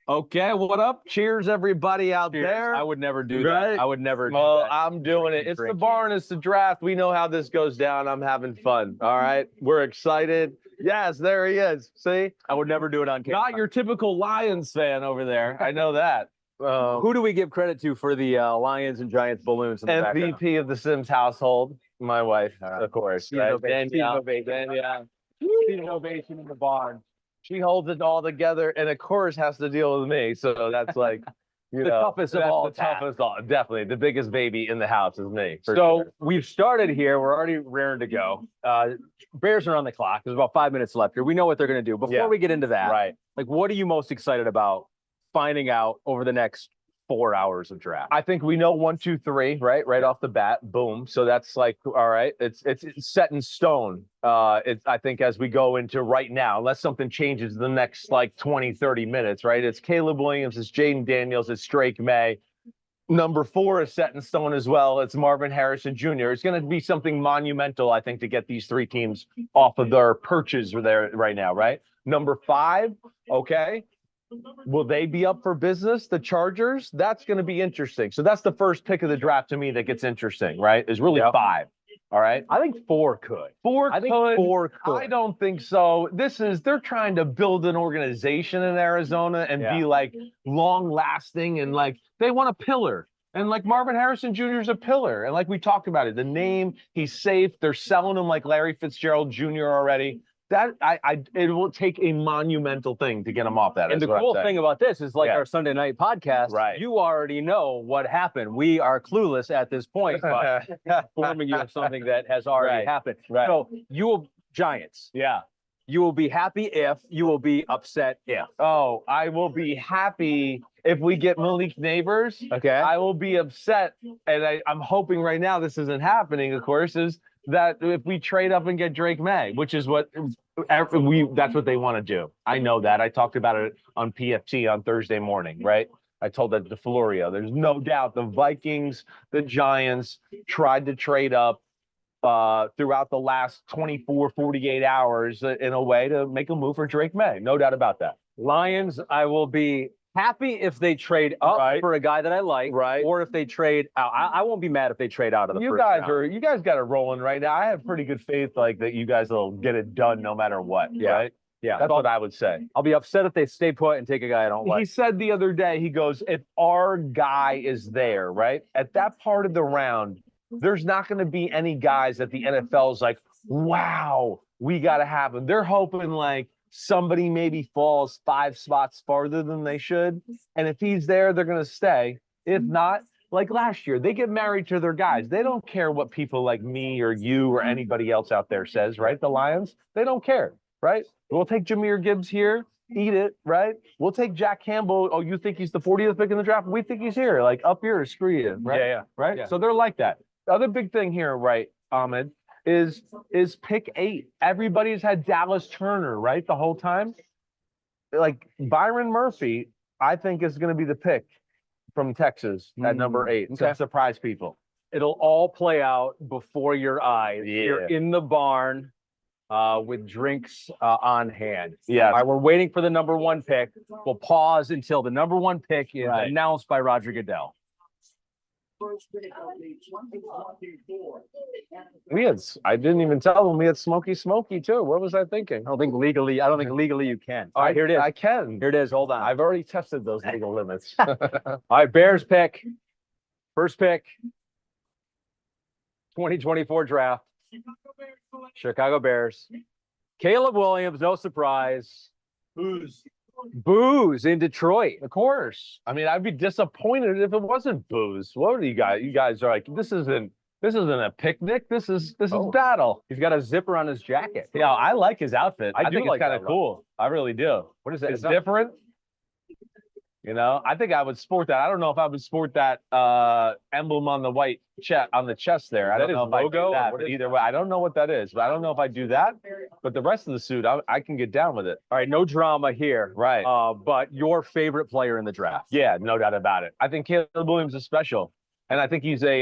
Okay, what up? Cheers, everybody out there. I would never do Right? that. I would never. Well, I'm doing it. It's the barn. It's the draft. We know how this goes down. I'm having fun. All right. We're excited. Yes, there he is. See? I would never do it on camera. Not your typical Lions fan over there. I know that. Who do we give credit to for the Lions and Giants balloons in the background? MVP of the Sims household? My wife, of course. Right? Danielle ovation in the barn. She holds it all together, and of course has to deal with me. So that's like, the toughest of all. Definitely the biggest baby in the house is me. So we've started here. We're already raring to go. Bears are on the clock. There's about 5 minutes left here. We know what they're going to do. Before we get into that, right? Like, what are you most excited about finding out over the next 4 hours of draft? I think we know 1, 2, 3, right off the bat. Boom. So that's like, all right. It's set in stone. I think as we go into right now, unless something changes in the next like 20, 30 minutes, right? It's Caleb Williams, it's Jayden Daniels, it's Drake Maye. Number 4 is set in stone as well. It's Marvin Harrison Jr. It's going to be something monumental, I think, to get these 3 teams off of their perches there right now, right? Number 5, okay. Will they be up for business? The Chargers? That's going to be interesting. So that's the first pick of the draft to me that gets interesting, right? Is really 5. All right. I think 4 could. 4 I think could. 4 could. I don't think so. They're trying to build an organization in Arizona and be like long lasting, and like they want a pillar. And like Marvin Harrison Jr. is a pillar. And like we talked about it, the name, he's safe. They're selling him like Larry Fitzgerald Jr. already. That it will take a monumental thing to get him off that. And the cool thing about this is, like our Sunday night podcast, right? You already know what happened. We are clueless at this point, but informing you of something that has already happened. Right. So you will Giants. Yeah. You will be happy if, you will be upset if. Oh, I will be happy if we get Malik Nabers. Okay. I will be upset, and I'm hoping right now this isn't happening, of course, is that if we trade up and get Drake Maye, which is what that's what they want to do. I know that. I talked about it on PFT on Thursday morning, right? I told that to Florio. There's no doubt the Vikings, the Giants tried to trade up throughout the last 24, 48 hours in a way to make a move for Drake Maye. No doubt about that. Lions, I will be happy if they trade up for a guy that I like, or if they trade out. I won't be mad if they trade out of the first round. You guys got it rolling right now. I have pretty good faith like that you guys will get it done no matter what, right? Yeah, that's what I would say. I'll be upset if they stay put and take a guy I don't like. He said the other day, he goes, if our guy is there, right, at that part of the round, there's not going to be any guys that the NFL's like, wow, we got to have him. They're hoping like somebody maybe falls 5 spots farther than they should. And if he's there, they're going to stay. If not, like last year, they get married to their guys. They don't care what people like me or you or anybody else out there says, right? The Lions, they don't care, right? We'll take Jahmyr Gibbs here, eat it, right? We'll take Jack Campbell. Oh, you think he's the 40th pick in the draft? We think he's here. Like up here, screw you, right? Right? Yeah. So they're like that. The other big thing here, right, Ahmed, is pick 8. Everybody's had Dallas Turner, right, the whole time. Like Byron Murphy, I think is going to be the pick from Texas at number 8 to surprise people. It'll all play out before your eyes. Yeah. You're in the barn with drinks on hand. Yeah. All right, we're waiting for the number 1 pick. We'll pause until the number 1 pick is announced by Roger Goodell. I didn't even tell them we had Smoky too. What was I thinking? I don't think legally you can. All right, here it is. I can. Here it is. Hold on. I've already tested those legal limits. All right, Bears pick. First pick. 2024 draft. Chicago Bears. Caleb Williams, no surprise. Booze in Detroit. Of course. I mean, I'd be disappointed if it wasn't booze. What are you guys? You guys are like, this isn't a picnic. This is battle. He's got a zipper on his jacket. Yeah, I like his outfit. I think like it's kind of cool. I really do. What is that? It's different. You know, I think I would sport that. I don't know if I would sport that emblem on the white on the chest there. I don't know if I do that. But either way, I don't know what that is, but I don't know if I do that. But the rest of the suit, I can get down with it. All right, no drama here. Right. But your favorite player in the draft? Yeah, no doubt about it. I think Caleb Williams is special, and I think he's a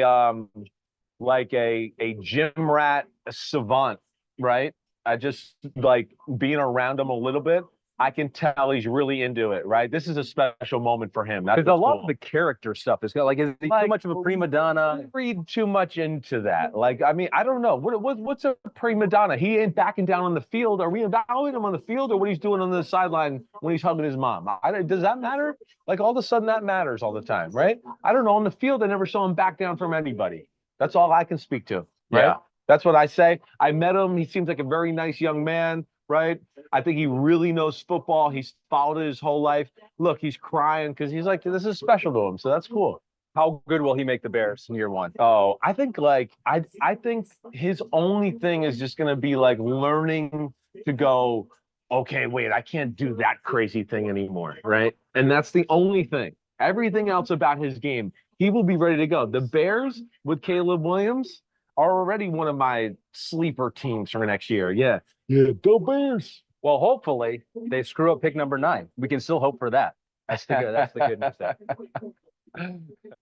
gym rat savant. Right. I just like being around him a little bit. I can tell he's really into it, right? This is a special moment for him. Because a lot of the character stuff is like, is he too much of a prima donna? Read too much into that. Like, I mean, I don't know. What's a prima donna? He ain't backing down on the field. Are we evaluating him on the field or what he's doing on the sideline when he's hugging his mom? Does that matter? Like, all of a sudden that matters all the time, right? I don't know. On the field, I never saw him back down from anybody. That's all I can speak to, right? Yeah. That's what I say. I met him. He seems like a very nice young man. Right? I think he really knows football. He's followed it his whole life. Look, he's crying because he's like, this is special to him. So that's cool. How good will he make the Bears in year one? Oh, I think I think his only thing is just gonna be like learning to go, okay, wait, I can't do that crazy thing anymore. Right. And that's the only thing. Everything else about his game, he will be ready to go. The Bears with Caleb Williams are already one of my sleeper teams for next year. Yeah. Yeah, go Bears. Well, hopefully they screw up pick number 9. We can still hope for that. That's the good news there.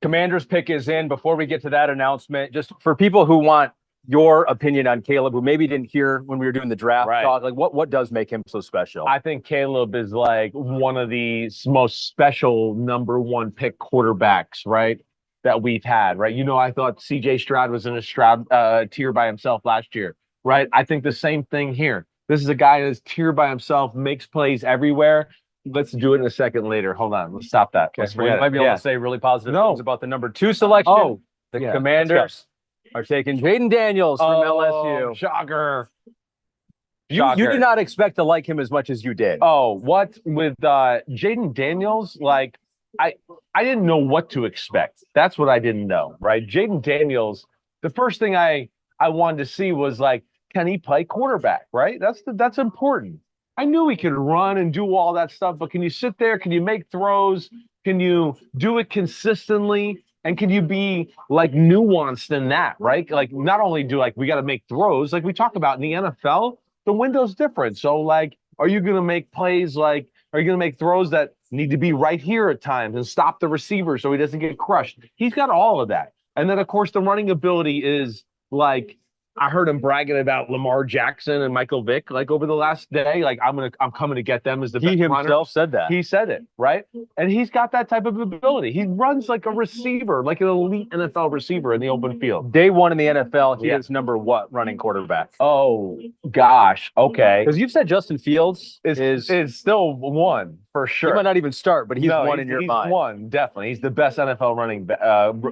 Commander's pick is in. Before we get to that announcement, just for people who want your opinion on Caleb, who maybe didn't hear when we were doing the draft talk, like what does make him so special? I think Caleb is like one of the most special number 1 pick quarterbacks, right? That we've had, right? You know, I thought CJ Stroud was in a Stroud tier by himself last year. Right. I think the same thing here. This is a guy that's tier by himself, makes plays everywhere. Let's do it in a second later. Hold on. Let's stop that. Okay. We might be able to say really positive things about the number 2 selection. Oh, the Commanders are taking Jayden Daniels from LSU. Shocker. You did not expect to like him as much as you did. Oh, what with Jayden Daniels? Like, I didn't know what to expect. That's what I didn't know. Right. Jayden Daniels, the first thing I wanted to see was like, can he play quarterback, right? That's important. I knew he could run and do all that stuff, but can you sit there? Can you make throws? Can you do it consistently? And can you be like nuanced in that, right? Like not only do like we got to make throws, like we talk about in the NFL, the window's different. So like, are you going to make plays like, are you going to make throws that need to be right here at times and stop the receiver so he doesn't get crushed? He's got all of that. And then of course the running ability is like, I heard him bragging about Lamar Jackson and Michael Vick like over the last day. Like I'm coming to get them as the best runner. He himself said that. He said it, right? And he's got that type of ability. He runs like a receiver, like an elite NFL receiver in the open field. Day 1 in the NFL, he is number what running quarterback? Oh gosh, okay. Because you've said Justin Fields is still 1 for sure. He might not even start, but he's 1 in your mind. He's 1 definitely. He's the best NFL running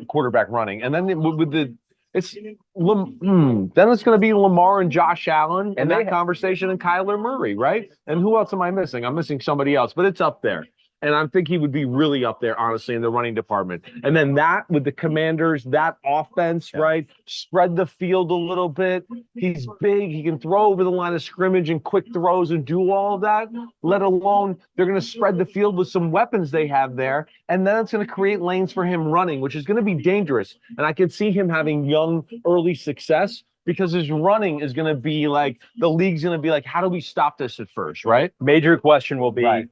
quarterback running, and then with the. Then it's going to be Lamar and Josh Allen and that conversation and Kyler Murray, right? And who else am I missing? I'm missing somebody else, but it's up there. And I think he would be really up there, honestly, in the running department. And then that with the Commanders, that offense, right? Spread the field a little bit. He's big. He can throw over the line of scrimmage and quick throws and do all of that, let alone they're going to spread the field with some weapons they have there. And then it's going to create lanes for him running, which is going to be dangerous. And I could see him having young, early success because his running is going to be like, the league's going to be like, how do we stop this at first, right? Major question will be,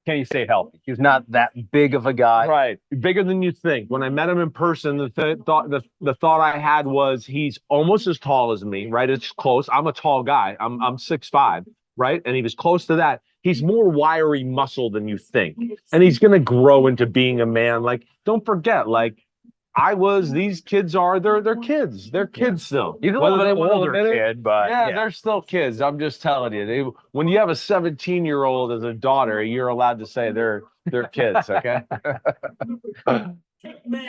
can he stay healthy? He's not that big of a guy. Right. Bigger than you think. When I met him in person, the thought I had was he's almost as tall as me, right? It's close. I'm a tall guy. I'm 6'5", right? And he was close to that. He's more wiry muscle than you think. And he's going to grow into being a man. Like, don't forget, like, these kids they're kids. They're kids still. He's a little bit older kid, but they're still kids. I'm just telling you. When you have a 17-year-old as a daughter, you're allowed to say they're kids, okay?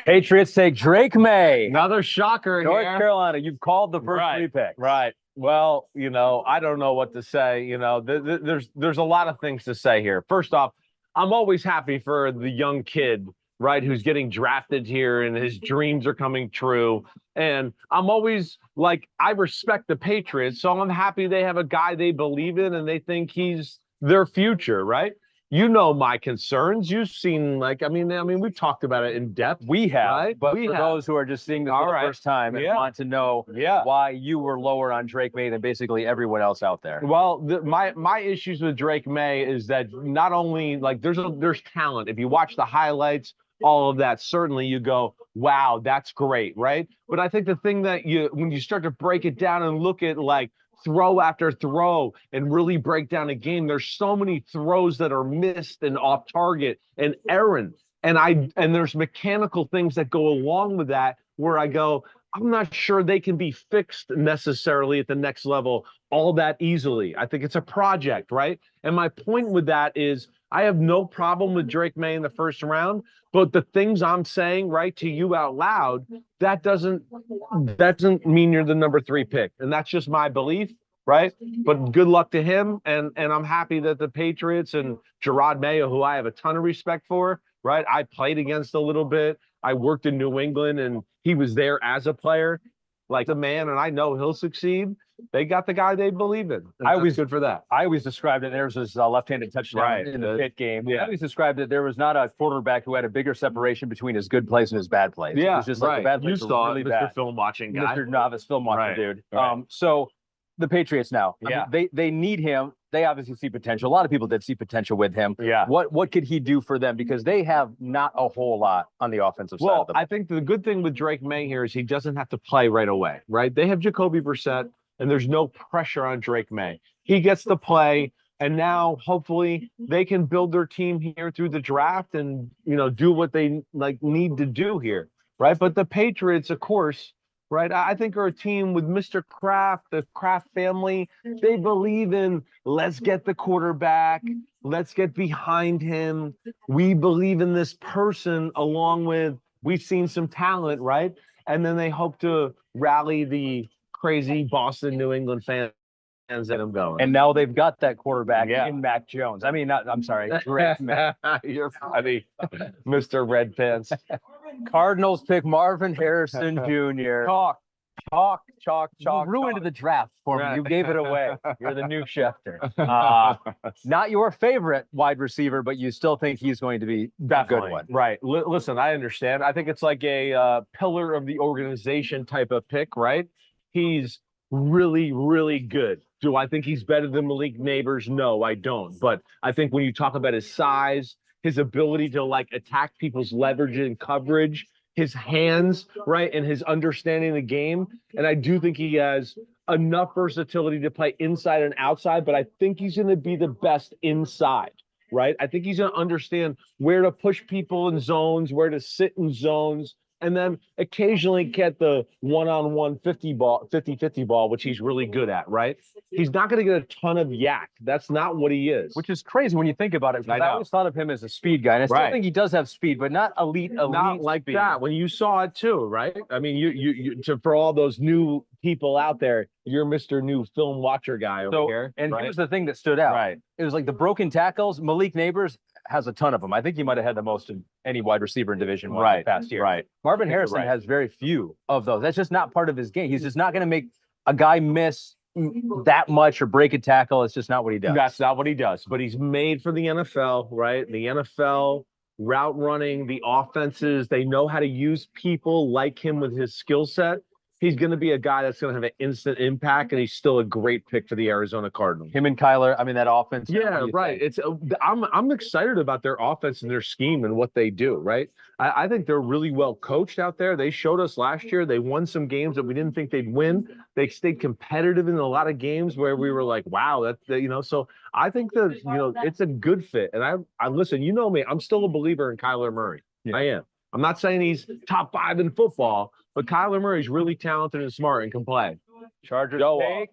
Patriots take Drake Maye. Another shocker North here. Carolina, you've called the first 3 picks. Right. Well, I don't know what to say. There's a lot of things to say here. First off, I'm always happy for the young kid, right, who's getting drafted here and his dreams are coming true. And I'm always like, I respect the Patriots, so I'm happy they have a guy they believe in and they think he's their future, right? You know my concerns. You've seen, like, I mean, we've talked about it in depth. We have, right? But for those who are just seeing this for the first time and want to know why you were lower on Drake Maye than basically everyone else out there. Well, my issues with Drake Maye is that not only, like, there's talent. If you watch the highlights, all of that, certainly you go, wow, that's great, right? But I think the thing that when you start to break it down and look at like throw after throw and really break down a game. There's so many throws that are missed and off target and errant. And there's mechanical things that go along with that where I go, I'm not sure they can be fixed necessarily at the next level all that easily. I think it's a project, right? And my point with that is I have no problem with Drake Maye in the first round, but the things I'm saying right to you out loud, that doesn't mean you're the number 3 pick. And that's just my belief, right? But good luck to him. And I'm happy that the Patriots and Gerard Mayo, who I have a ton of respect for, right? I played against a little bit. I worked in New England and he was there as a player, like the man, and I know he'll succeed. They got the guy they believe in. I always good for that. I always described it. There's this left-handed touchdown in the Pitt game. Yeah. I always described it. There was not a quarterback who had a bigger separation between his good plays and his bad plays. Yeah, it was just like the bad plays you were saw really it, Mr. bad. Film watching guy. Mr. Novice film watcher, Right, dude. right. So the Patriots now. Yeah. I mean, they need him. They obviously see potential. A lot of people did see potential with him. Yeah. What could he do for them? Because they have not a whole lot on the offensive side. Well, Of the I think the good thing with Drake Maye here is he doesn't have to play right away, right? They have Jacoby Brissett, and there's no pressure on Drake Maye. He gets to play, and now hopefully they can build their team here through the draft and do what they need to do here, right? But the Patriots, of course, right? I think are a team with Mr. Kraft, the Kraft family. They believe in let's get the quarterback, let's get behind him. We believe in this person along with we've seen some talent, right? And then they hope to rally the crazy Boston, New England fans that I'm going. and now they've got that quarterback in Mac Jones. I mean, I'm sorry, Drake Maye. You're funny, Mr. Red Pants. Cardinals pick Marvin Harrison Jr. Chalk. You ruined the draft for me. You gave it away. You're the new Schefter. Not your favorite wide receiver, but you still think he's going to be a good one. Right. Listen, I understand. I think it's like a pillar of the organization type of pick, right? He's really, really good. Do I think he's better than Malik Nabers? No, I don't. But I think when you talk about his size, his ability to attack people's leverage and coverage, his hands, right, and his understanding of the game. And I do think he has enough versatility to play inside and outside, but I think he's going to be the best inside, right? I think he's going to understand where to push people in zones, where to sit in zones, and then occasionally get the one-on-one 50-50 ball, which he's really good at, right? He's not going to get a ton of yak. That's not what he is. Which is crazy when you think about it. I I always thought of him as a speed guy, and I still think he does have speed, but not elite not like speed. that. When you saw it too, right? I mean, you for all those new people out there, you're Mr. New Film Watcher guy over here. And here's the thing that stood out. Right. It was like the broken tackles. Malik Nabers has a ton of them. I think he might have had the most in any wide receiver in Division I the past year. Right. Marvin Harrison has very few of those. That's just not part of his game. He's just not going to make a guy miss that much or break a tackle. It's just not what he does. That's not what he does. But he's made for the NFL, right? The NFL, route running, the offenses, they know how to use people like him with his skill set. He's going to be a guy that's going to have an instant impact, and he's still a great pick for the Arizona Cardinals. Him and Kyler, I mean, that offense. Yeah, right. It's I'm excited about their offense and their scheme and what they do, right? I think they're really well coached out there. They showed us last year. They won some games that we didn't think they'd win. They stayed competitive in a lot of games where we were like, wow, so I think that, it's a good fit. And I listen, you know me, I'm still a believer in Kyler Murray. Yeah. I am. I'm not saying he's top 5 in football, but Kyler Murray's really talented and smart and can play. Chargers pick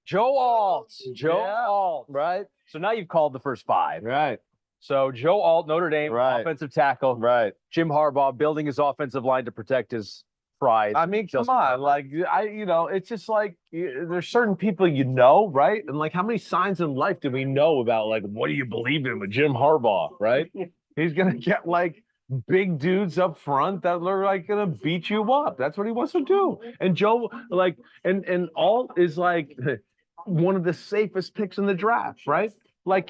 Joe Alt. Alt. Right. So now you've called the first 5. Right. So Joe Alt, Notre Dame, offensive tackle. Right. Jim Harbaugh building his offensive line to protect his pride. I mean, come on. It's just like there's certain people right? And how many signs in life do we know about what do you believe in with Jim Harbaugh, right? He's going to get big dudes up front that are gonna beat you up. That's what he wants to do. And Joe, and Alt is one of the safest picks in the draft, right?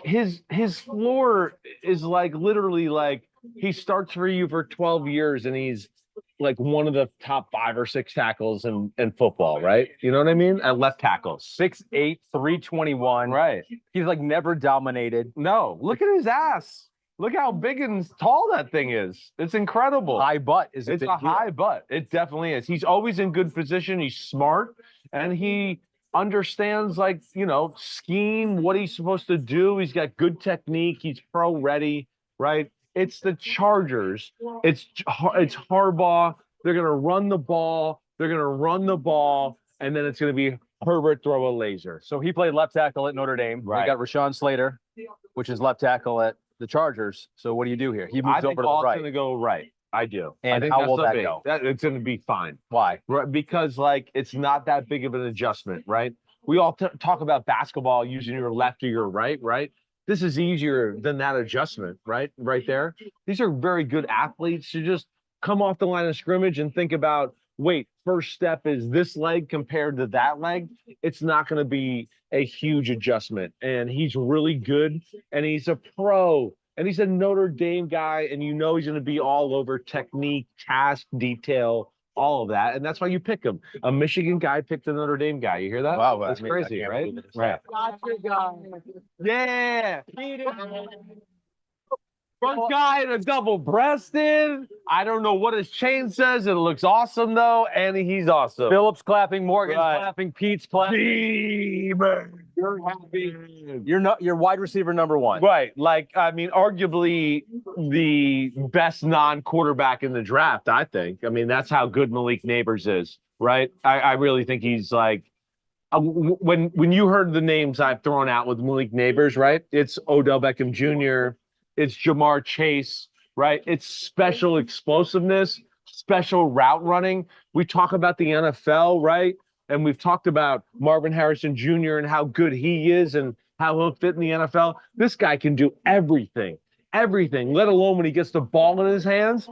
His floor is literally he starts for you for 12 years and he's one of the top 5 or 6 tackles in football, right? You know what I mean? At left tackle. 6'8", 321. Right. He's never dominated. No, look at his ass. Look how big and tall that thing is. It's incredible. High butt It's a high butt. It definitely is. He's always in good position. He's smart, and he understands like, scheme, what he's supposed to do. He's got good technique. He's pro ready, right? It's the Chargers. It's Harbaugh. They're going to run the ball. They're going to run the ball. And then it's going to be Herbert throw a laser. So he played left tackle at Notre Dame. Right. We got Rashawn Slater, which is left tackle at the Chargers. So what do you do here? He moves over to the right. going to go right. I do. And I think how will that go? It's going to be fine. Why? Right, because it's not that big of an adjustment, right? We all talk about basketball using your left or your right, right? This is easier than that adjustment, right? Right there. These are very good athletes to just come off the line of scrimmage and think about, wait, first step is this leg compared to that leg. It's not going to be a huge adjustment. And he's really good. And he's a pro. And he's a Notre Dame guy. And he's going to be all over technique, task, detail, all of that. And that's why you pick him. A Michigan guy picked a Notre Dame guy. You hear that? Wow. That's crazy, right? Right. Yeah. Front guy in a double-breasted. I don't know what his chain says. It looks awesome, though, and he's awesome. Phillips clapping, Morgan's clapping, Pete's clapping. You're happy. You're wide receiver number one. Right. Arguably the best non-quarterback in the draft, I think. That's how good Malik Nabers is, right? I really think he's when you heard the names I've thrown out with Malik Nabers, right? It's Odell Beckham Jr., it's Jamar Chase, right? It's special explosiveness, special route running. We talk about the NFL, right? And we've talked about Marvin Harrison Jr. and how good he is and how he'll fit in the NFL. This guy can do everything, let alone when he gets the ball in his hands,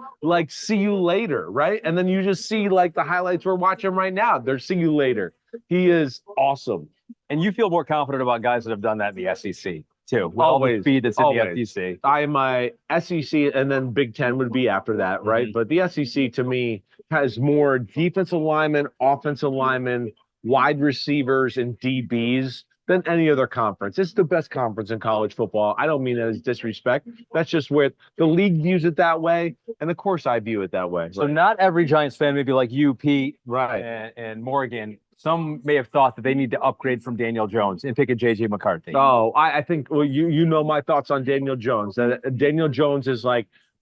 see you later, right? And then you just see the highlights we're watching right now. They're see you later. He is awesome. And you feel more confident about guys that have done that in the SEC. Too. With Always, all the speed that's in the SEC. I am my SEC, and then Big Ten would be after that, right? But the SEC to me has more defensive linemen, offensive linemen, wide receivers, and DBs than any other conference. It's the best conference in college football. I don't mean that as disrespect. That's just where the league views it that way, and of course I view it that way. So not every Giants fan may be like you, Pete, right, and Morgan. Some may have thought that they need to upgrade from Daniel Jones and pick a JJ McCarthy. Oh, I think you know my thoughts on Daniel Jones. That Daniel Jones is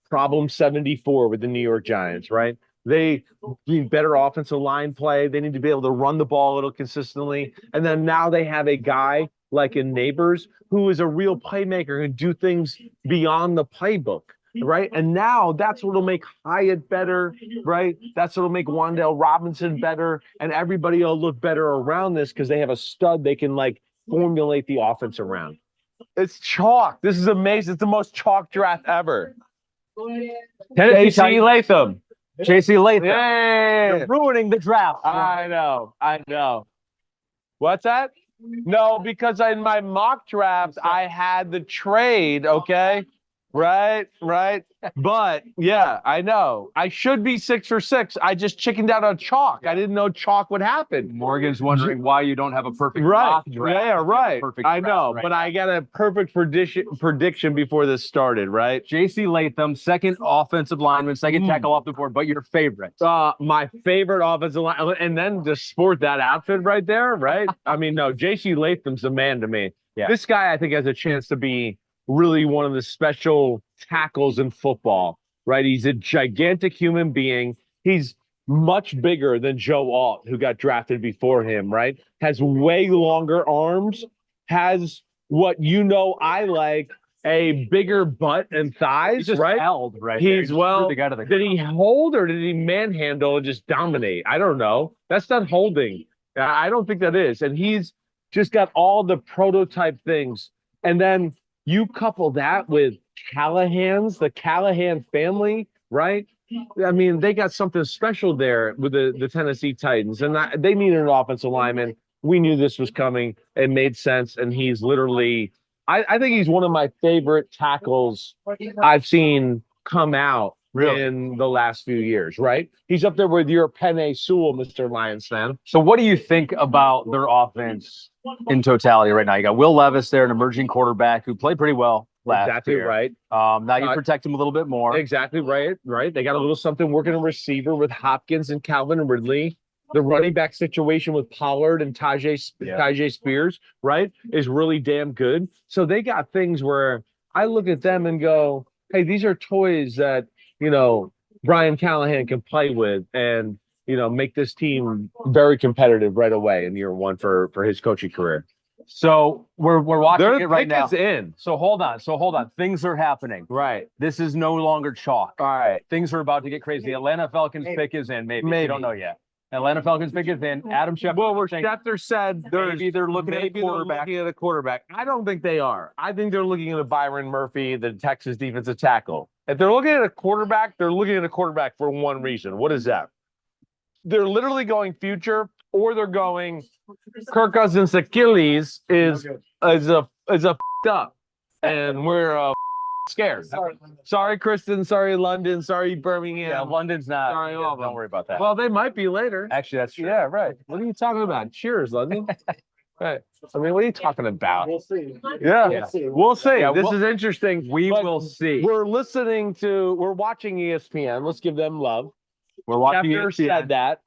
problem 74 with the New York Giants, right? They need better offensive line play. They need to be able to run the ball a little consistently. And then now they have a guy like in Nabers who is a real playmaker and do things beyond the playbook. Right. And now that's what'll make Hyatt better. Right. That's what'll make Wan'Dale Robinson better. And everybody will look better around this because they have a stud they can formulate the offense around. It's chalk. This is amazing. It's the most chalk draft ever. JC Latham. JC Latham. Yay. You're ruining the draft. I know. What's that? No, because in my mock draft, I had the trade. Okay. Right. But yeah, I know. I should be 6 for 6. I just chickened out on chalk. I didn't know chalk would happen. Morgan's wondering why you don't have a perfect draft. Yeah, right. I know, but I got a perfect prediction before this started, right? JC Latham, second offensive lineman, second tackle off the board, but your favorite. My favorite offensive line, and then to sport that outfit right there, right? No, JC Latham's the man to me. Yeah. This guy, I think, has a chance to be really one of the special tackles in football, right? He's a gigantic human being. He's much bigger than Joe Alt, who got drafted before him, right? Has way longer arms, has what I like, a bigger butt and thighs, He's just right? held, right? He's did he hold or did he manhandle and just dominate? I don't know. That's not holding. I don't think that is. And he's just got all the prototype things. And then you couple that with the Callahan family, right? They got something special there with the Tennessee Titans, and they needed an offensive lineman. We knew this was coming. It made sense, and he's literally, I think he's one of my favorite tackles I've seen come out in the last few years, right? He's up there with your Penix Sewell, Mr. Lions fan. So what do you think about their offense in totality right now? You got Will Levis there, an emerging quarterback who played pretty well last year. Right. Now you protect him a little bit more. Exactly right. They got a little something working a receiver with Hopkins and Calvin and Ridley. The running back situation with Pollard and Tajay Spears, right, is really damn good. So they got things where I look at them and go, hey, these are toys that, Brian Callahan can play with and, make this team very competitive right away in year one for his coaching career. So we're watching it right now. In. So hold on. Things are happening. Right. This is no longer chalk. All right. Things are about to get crazy. The Atlanta Falcons pick is in. Maybe. We don't know yet. Atlanta Falcons pick is in. Adam Schefter. Well, Schefter said maybe they're looking at a quarterback. I don't think they are. I think they're looking at a Byron Murphy, the Texas defensive tackle. If they're looking at a quarterback, they're looking at a quarterback for one reason. What is that? They're literally going future, or they're going Kirk Cousins' Achilles is up, and we're scared. Sorry, Kristen. Sorry, London. Sorry, Birmingham. Yeah, London's not. Sorry, all of them. Don't worry about that. Well, they might be later. Actually, that's true. Yeah, right. What are you talking about? Cheers, London. Right. I mean, what are you talking about? We'll see. Yeah, we'll see. Yeah, this is interesting. We will see. We're watching ESPN. Let's give them love. We're watching Schefter said that,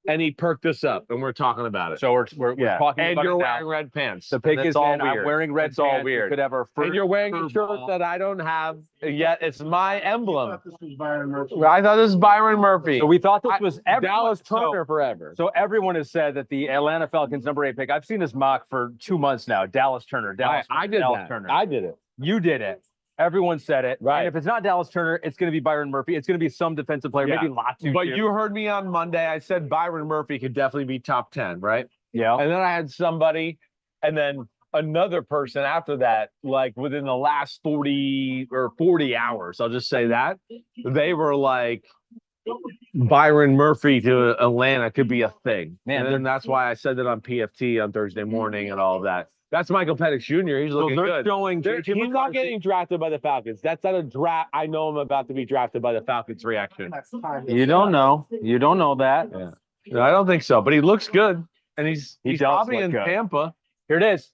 and he perked us up, and we're talking about it. So we're talking and about you're it now. wearing red pants. The pick is all in. I'm wearing red it's pants. all weird. We could have our first And you're wearing a shirt curveball. that I don't have yet. It's my emblem. This was Byron Murphy. I thought this was Byron Murphy. So we thought this was Dallas Turner forever. So everyone has said that the Atlanta Falcons number 8 pick. I've seen this mock for 2 months now. Dallas Turner. I did Dallas that. Turner. I did it. You did it. Everyone said it. Right. And if it's not Dallas Turner, it's going to be Byron Murphy. It's going to be some defensive player, Yeah. maybe Latu. But too. you heard me on Monday. I said Byron Murphy could definitely be top 10, right? Yeah. And then I had somebody, and then another person after that, like within the last 40 hours, I'll just say that, they were like, Byron Murphy to Atlanta could be a thing. Man, and then that's why I said that on PFT on Thursday morning and all of that. That's Michael Penix Jr. He's looking good. He's not getting drafted by the Falcons. That's not a draft. I know I'm about to be drafted by the Falcons reaction. You don't know. You don't know that. Yeah. No, I don't think so, but he looks good. And he's does probably look in good. Tampa. Here it is.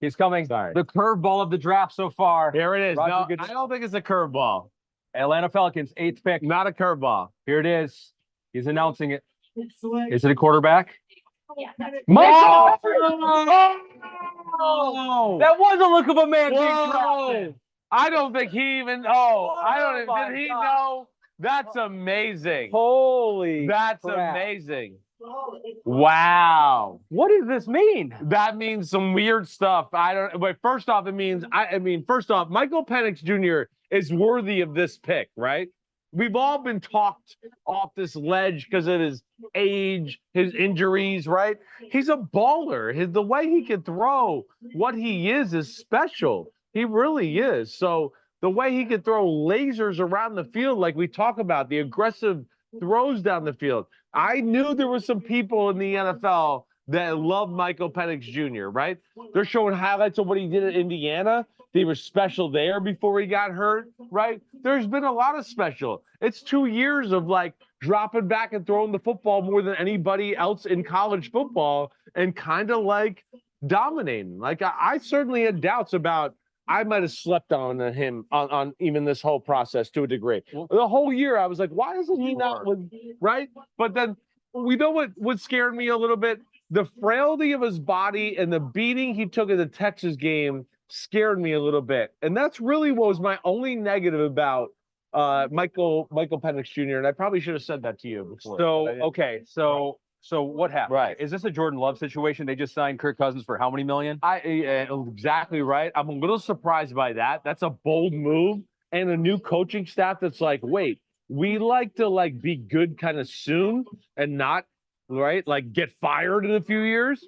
He's coming. Sorry. The curveball of the draft so far. Here it is. Roger, No, good- I don't think it's a curveball. Atlanta Falcons, 8th pick. Not a curveball. Here it is. He's announcing it. Is it a quarterback? Michael! That was a look of a man being Whoa! drafted. I don't think he even. I don't even. my Did he God. know? That's amazing. Holy That's crap. amazing. Wow. What does this mean? That means some weird stuff. I don't. But first off, it means. First off, Michael Penix Jr. is worthy of this pick, right? We've all been talked off this ledge because of his age, his injuries, right? He's a baller. The way he can throw, what he is special. He really is. So the way he can throw lasers around the field, like we talk about, the aggressive throws down the field. I knew there were some people in the NFL that love Michael Penix Jr., right? They're showing highlights of what he did at Indiana. They were special there before he got hurt, right? There's been a lot of special. It's 2 years of like dropping back and throwing the football more than anybody else in college football and kind of like dominating. Like I certainly had doubts about, I might have slept on him on even this whole process to a degree. The whole year I was like, why isn't he not with, right? But then we know what scared me a little bit? The frailty of his body and the beating he took in the Texas game scared me a little bit. And that's really what was my only negative about Michael Penix Jr. And I probably should have said that to you before. So, okay. So what happened? Right. Is this a Jordan Love situation? They just signed Kirk Cousins for how many million? Exactly right. I'm a little surprised by that. That's a bold move. And a new coaching staff that's like, wait, we like to like be good kind of soon and not, right, like get fired in a few years.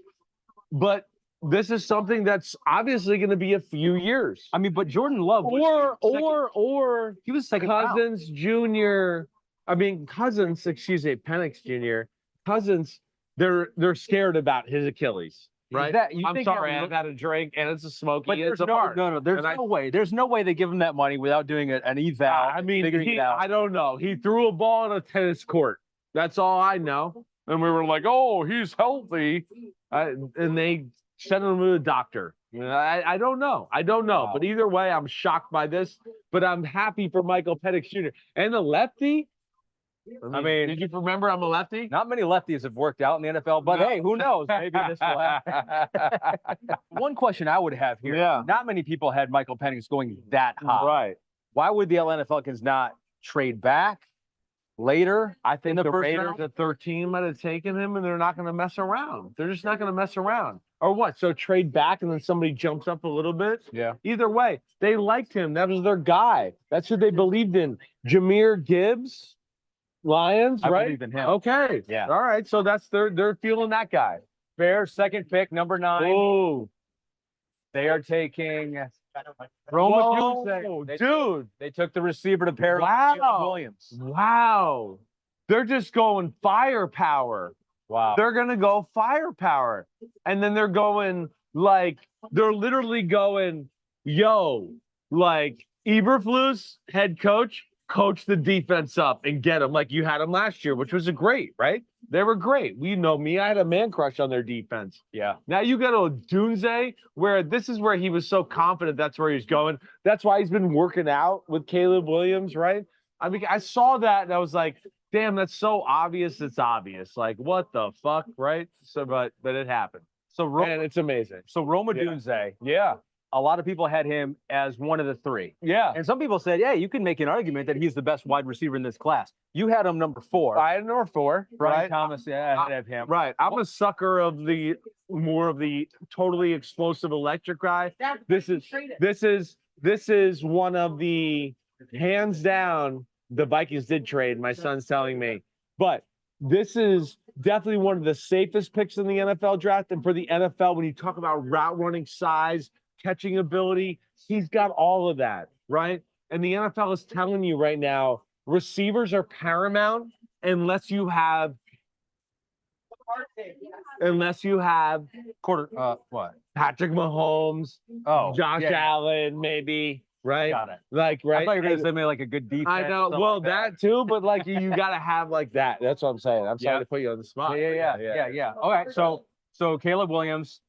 But this is something that's obviously going to be a few years. I mean, but Jordan Love Or he was second Cousins Jr. Penix Jr. Cousins, they're scared about his Achilles, right? I'm sorry, I've had a drink and it's a smoky. But It's there's a part. no, there's no way. There's no way they give him that money without doing an eval. I mean, figuring it out. I don't know. He threw a ball on a tennis court. That's all I know. And we were like, oh, he's healthy. And they sent him to the doctor. I don't know. Wow. But either way, I'm shocked by this. But I'm happy for Michael Penix Jr. And the lefty, I mean, did you remember I'm a lefty? not many lefties have worked out in the NFL, but hey, who knows? Maybe this will happen. One question I would have here. Yeah. Not many people had Michael Penix going that high. Right. Why would the Atlanta Falcons not trade back later? I think in the the first Raiders round? at 13 might have taken him, and they're not going to mess around. They're just not going to mess around. Or what? So trade back, and then somebody jumps up a little bit? Yeah. Either way, they liked him. That was their guy. That's who they believed in. Jahmyr Gibbs, Lions, I right? believe in him. Okay. Yeah. All right. So that's they're feeling that guy. Bears, second pick, number 9. Oh, They are taking Roma whoa, Odunze. dude. They took the receiver to pair up with Wow. Williams. Wow. They're just going firepower. Wow. They're going to go firepower. And then they're going like, they're literally going, yo, like Eberflus, head coach the defense up and get them like you had them last year, which was a great, right? They were great. We know me. I had a man crush on their defense. Yeah. Now you got Odunze, where this is where he was so confident that's where he's going. That's why he's been working out with Caleb Williams, right? I mean, I saw that and I was like, damn, that's so obvious. It's obvious. Like, what the fuck, right? So, but it happened. So And it's amazing. Roma Yeah. Odunze, Yeah. a lot of people had him as one of the 3. Yeah. And some people said, yeah, you can make an argument that he's the best wide receiver in this class. You had him number 4. I had number 4. Brian Right. Thomas, yeah, I had him. Right. I'm a sucker of the more of the totally explosive electric guy. This is one of the hands down the Vikings did trade. My son's telling me, but this is definitely one of the safest picks in the NFL draft. And for the NFL, when you talk about route running size, catching ability, he's got all of that, right? And the NFL is telling you right now, receivers are paramount unless you have What? Patrick Mahomes, Oh, Josh yeah, Allen, maybe, right? got it. Like, I right? thought you were going to say maybe like a good defense. I know. something Well, like that too, but like you got to have like that. That's what I'm saying. I'm sorry Yeah. to put you on the spot. Yeah. All right. So Caleb Williams,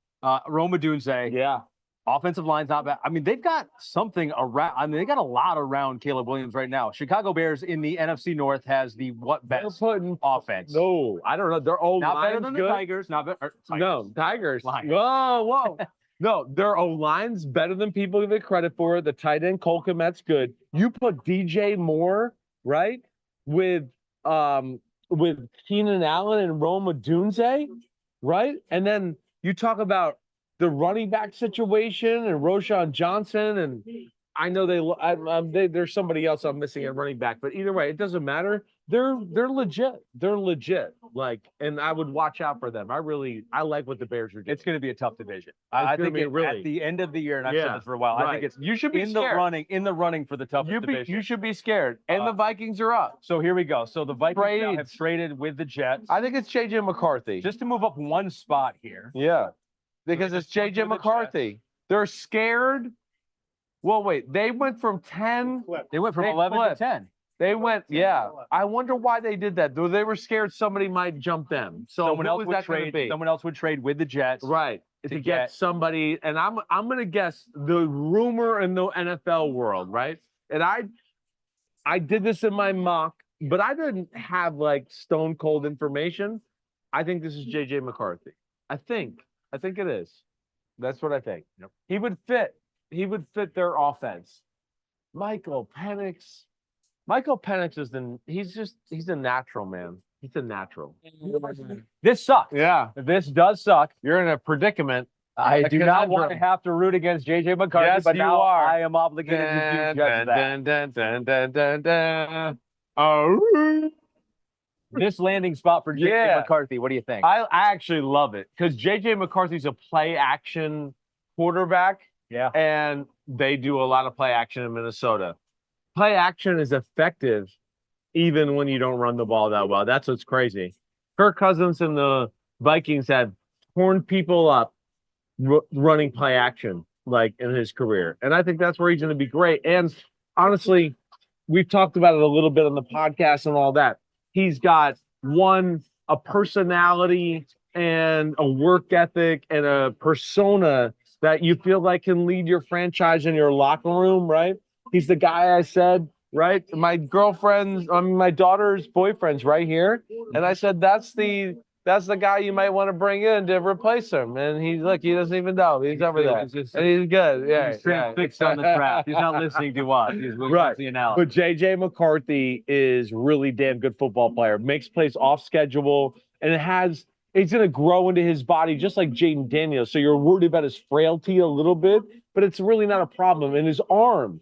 Roma Odunze, Yeah. offensive line's not bad. I mean, they've got something around. I mean, they got a lot around Caleb Williams right now. Chicago Bears in the NFC North has the They're best putting offense? no. I don't know. They're old. Not better than good. the Tigers. Not better. No, Tigers. Lions. Whoa. No, their O-line's better than people give it credit for. The tight end, Cole Kmet's good. You put DJ Moore, right? With Keenan Allen and Roma Odunze, right? And then you talk about the running back situation and Roshan Johnson, and I know there's somebody else I'm missing at running back, but either way, it doesn't matter. They're legit. They're legit. Like, and I would watch out for them. I like what the Bears are doing. It's going to be a tough division. It's I gonna think be at the end of the year, and I've said this for a while, I think it's you should be in scared. the running for the toughest division. You should be scared. And the Vikings are up. So here we go. So the Vikings now have Trades. traded with the Jets. I think it's JJ McCarthy. Just to move up one spot here. Yeah. Because it's For JJ the McCarthy. They're scared. Well, wait, they went from 10. They went from They 11 flipped. to 10. They went, yeah. I wonder why they did that. Though they were scared somebody might jump them. So Someone who else was would that gonna trade. be? Someone else would trade with the Jets. Right. To to get get- somebody, and I'm gonna guess the rumor in the NFL world, right? And I did this in my mock, but I didn't have like stone cold information. I think this is JJ McCarthy. I think it is. That's what I think. Yep. He would fit their offense. Michael Penix he's a natural, man. He's a natural. This sucks. Yeah. This does suck. You're in a predicament. I A do not want to conundrum. have to root against JJ McCarthy, Yes, but you now are. I am obligated to do just that. Oh. This landing spot for JJ Yeah. McCarthy, what do you think? I actually love it because JJ McCarthy's a play action quarterback, Yeah. and they do a lot of play action in Minnesota. Play action is effective even when you don't run the ball that well. That's what's crazy. Kirk Cousins and the Vikings have torn people up running play action like in his career. And I think that's where he's going to be great. And honestly, we've talked about it a little bit on the podcast and all that. He's got a personality and a work ethic and a persona that you feel like can lead your franchise in your locker room, right? He's the guy I said right? My girlfriend's, my daughter's boyfriend's right here. And I said, that's the guy you might want to bring in to replace him. And he doesn't even know. He's over there. And he's good. Yeah. He's transfixed on the draft. He's not listening to us. He's Right. the analysis. But JJ McCarthy is really damn good football player. Makes plays off schedule, and it's going to grow into his body just like Jayden Daniels. So you're worried about his frailty a little bit, but it's really not a problem. And his arm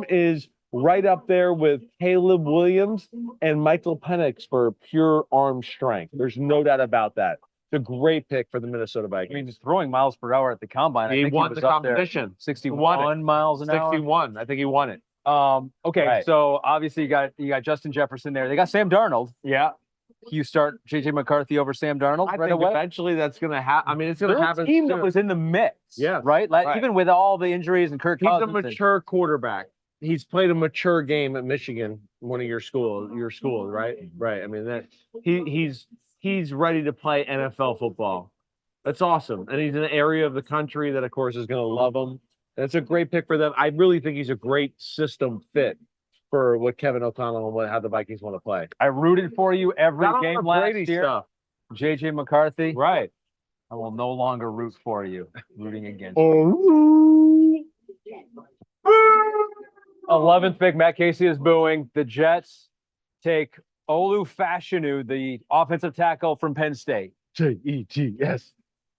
is right up there with Caleb Williams and Michael Penix for pure arm strength. There's no doubt about that. It's a great pick for the Minnesota Vikings. I mean, he's throwing miles per hour at the combine. He won the competition. 61 miles an hour. 61. I think he won it. Okay, Right. So obviously you got Justin Jefferson there. They got Sam Darnold. Yeah. You start JJ McCarthy over Sam Darnold I right think away. eventually that's going to happen. I mean, it's going They're to a happen. team that soon. was in the mix. Yeah. Right? Like, Right. even with all the injuries and Kirk He's a Cousins. mature quarterback. He's played a mature game at Michigan, one of your schools, right? Right. I mean, that he's ready to play NFL football. That's awesome. And he's in an area of the country that, of course, is going to love him. That's a great pick for them. I really think he's a great system fit for what Kevin O'Connell and how the Vikings want to play. I rooted for you every Not on game the last Brady year. stuff. JJ McCarthy. Right. I will no longer root for you. Rooting against. Oh. 11th pick, Matt Casey is booing. The Jets take Fashanu, the offensive tackle from Penn State. Jets.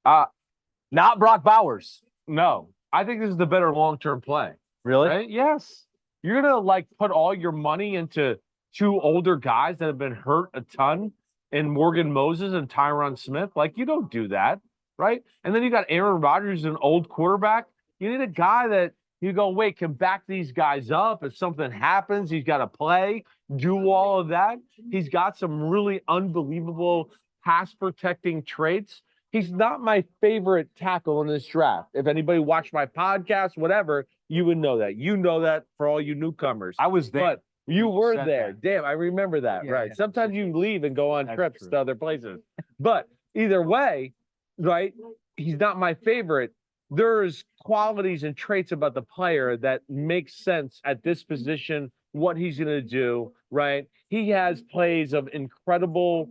Not Brock Bowers. No, I think this is the better long-term play. Really? Right? Yes. You're gonna put all your money into two older guys that have been hurt a ton, and Morgan Moses and Tyron Smith. You don't do that, right? And then you got Aaron Rodgers, an old quarterback. You need a guy that you go, wait, can back these guys up if something happens. He's got to play, do all of that. He's got some really unbelievable pass protecting traits. He's not my favorite tackle in this draft. If anybody watched my podcast, whatever, you would know that. You know that for all you newcomers. I was there. But you were said there. that. Damn, I remember that. Yeah, right. yeah. Sometimes you leave and go on That's trips true. to other places. But either way, right, he's not my favorite. There's qualities and traits about the player that make sense at this position, what he's going to do, right? He has plays of incredible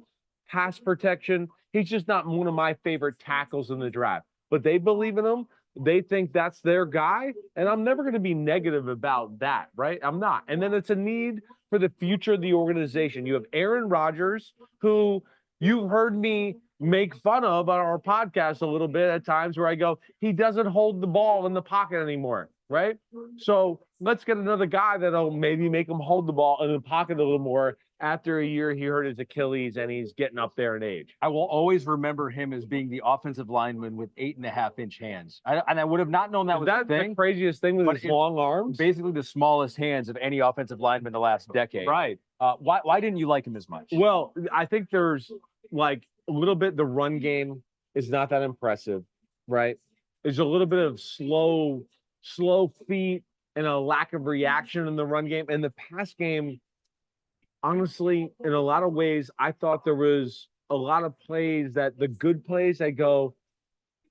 pass protection. He's just not one of my favorite tackles in the draft. But they believe in him. They think that's their guy. And I'm never going to be negative about that, right? I'm not. And then it's a need for the future of the organization. You have Aaron Rodgers, who you've heard me make fun of on our podcast a little bit at times where I go, he doesn't hold the ball in the pocket anymore, right? So let's get another guy that'll maybe make him hold the ball in the pocket a little more. After a year, he hurt his Achilles and he's getting up there in age. I will always remember him as being the offensive lineman with 8.5-inch hands. I would have not known that was a That's the thing. craziest thing with but his it's long arms. Basically the smallest hands of any offensive lineman in the last decade. Right. Why didn't you like him as much? Well, I think there's a little bit, the run game is not that impressive, right? There's a little bit of slow feet and a lack of reaction in the run game. And the pass game, honestly, in a lot of ways, I thought there was a lot of plays that the good plays, I go,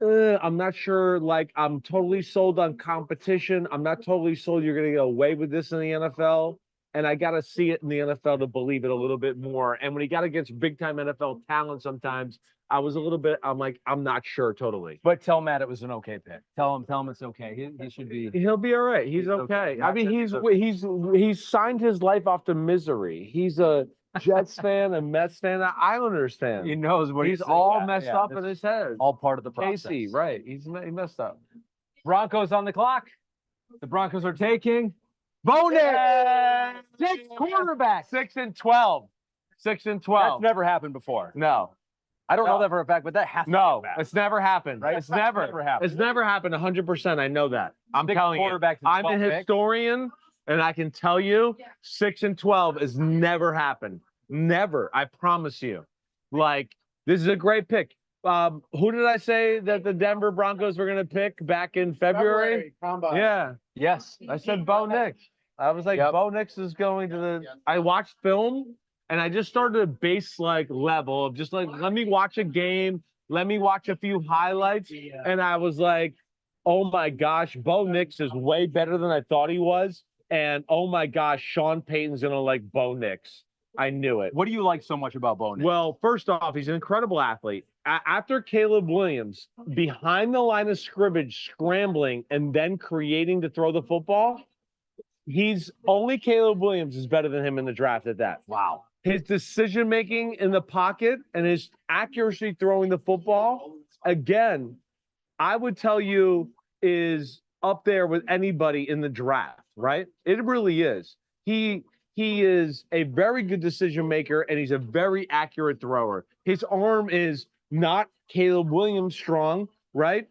I'm not sure. I'm totally sold on competition. I'm not totally sold you're going to get away with this in the NFL. And I got to see it in the NFL to believe it a little bit more. And when he got against big time NFL talent, sometimes I was a little bit, I'm not sure totally. But tell Matt it was an okay pick. Tell him it's okay. He should be. He'll be all right. He's okay. I mean, he's signed his life off to misery. He's a Jets fan, a Mets fan. I understand. He knows what He's saying. all Yeah, messed yeah, up that's in his head. all part of the process. Casey, right? He messed up. Broncos on the clock. The Broncos are taking Bo Nix, 6 quarterback. 6 and 12. 6 and 12. That's never happened before. No. I don't know that for a fact, but that has to No, be a fact. it's never happened. Right? It's never happened. It's never happened 100%. I know that. I'm Six telling you. quarterbacks and I'm 12 a picks. historian, and I can tell you 6 and 12 has never happened. Never. I promise you. This is a great pick. Who did I say that the Denver Broncos were going to pick back in February? Combine. Yeah. Yes. I said Bo Nix. I was like, Yep. Bo Nix is going to the. I watched film and I just started a base level of just let me watch a game, let me watch a few highlights, and I was like, oh my gosh, Bo Nix is way better than I thought he was. And oh my gosh, Sean Payton's gonna like Bo Nix. I knew it. What do you like so much about Bo Nix? Well, first off, he's an incredible athlete. After Caleb Williams, behind the line of scrimmage, scrambling and then creating to throw the football, only Caleb Williams is better than him in the draft at that. Wow. His decision making in the pocket and his accuracy throwing the football, again, I would tell you is up there with anybody in the draft, right? It really is. He is a very good decision maker and he's a very accurate thrower. His arm is not Caleb Williams strong, right?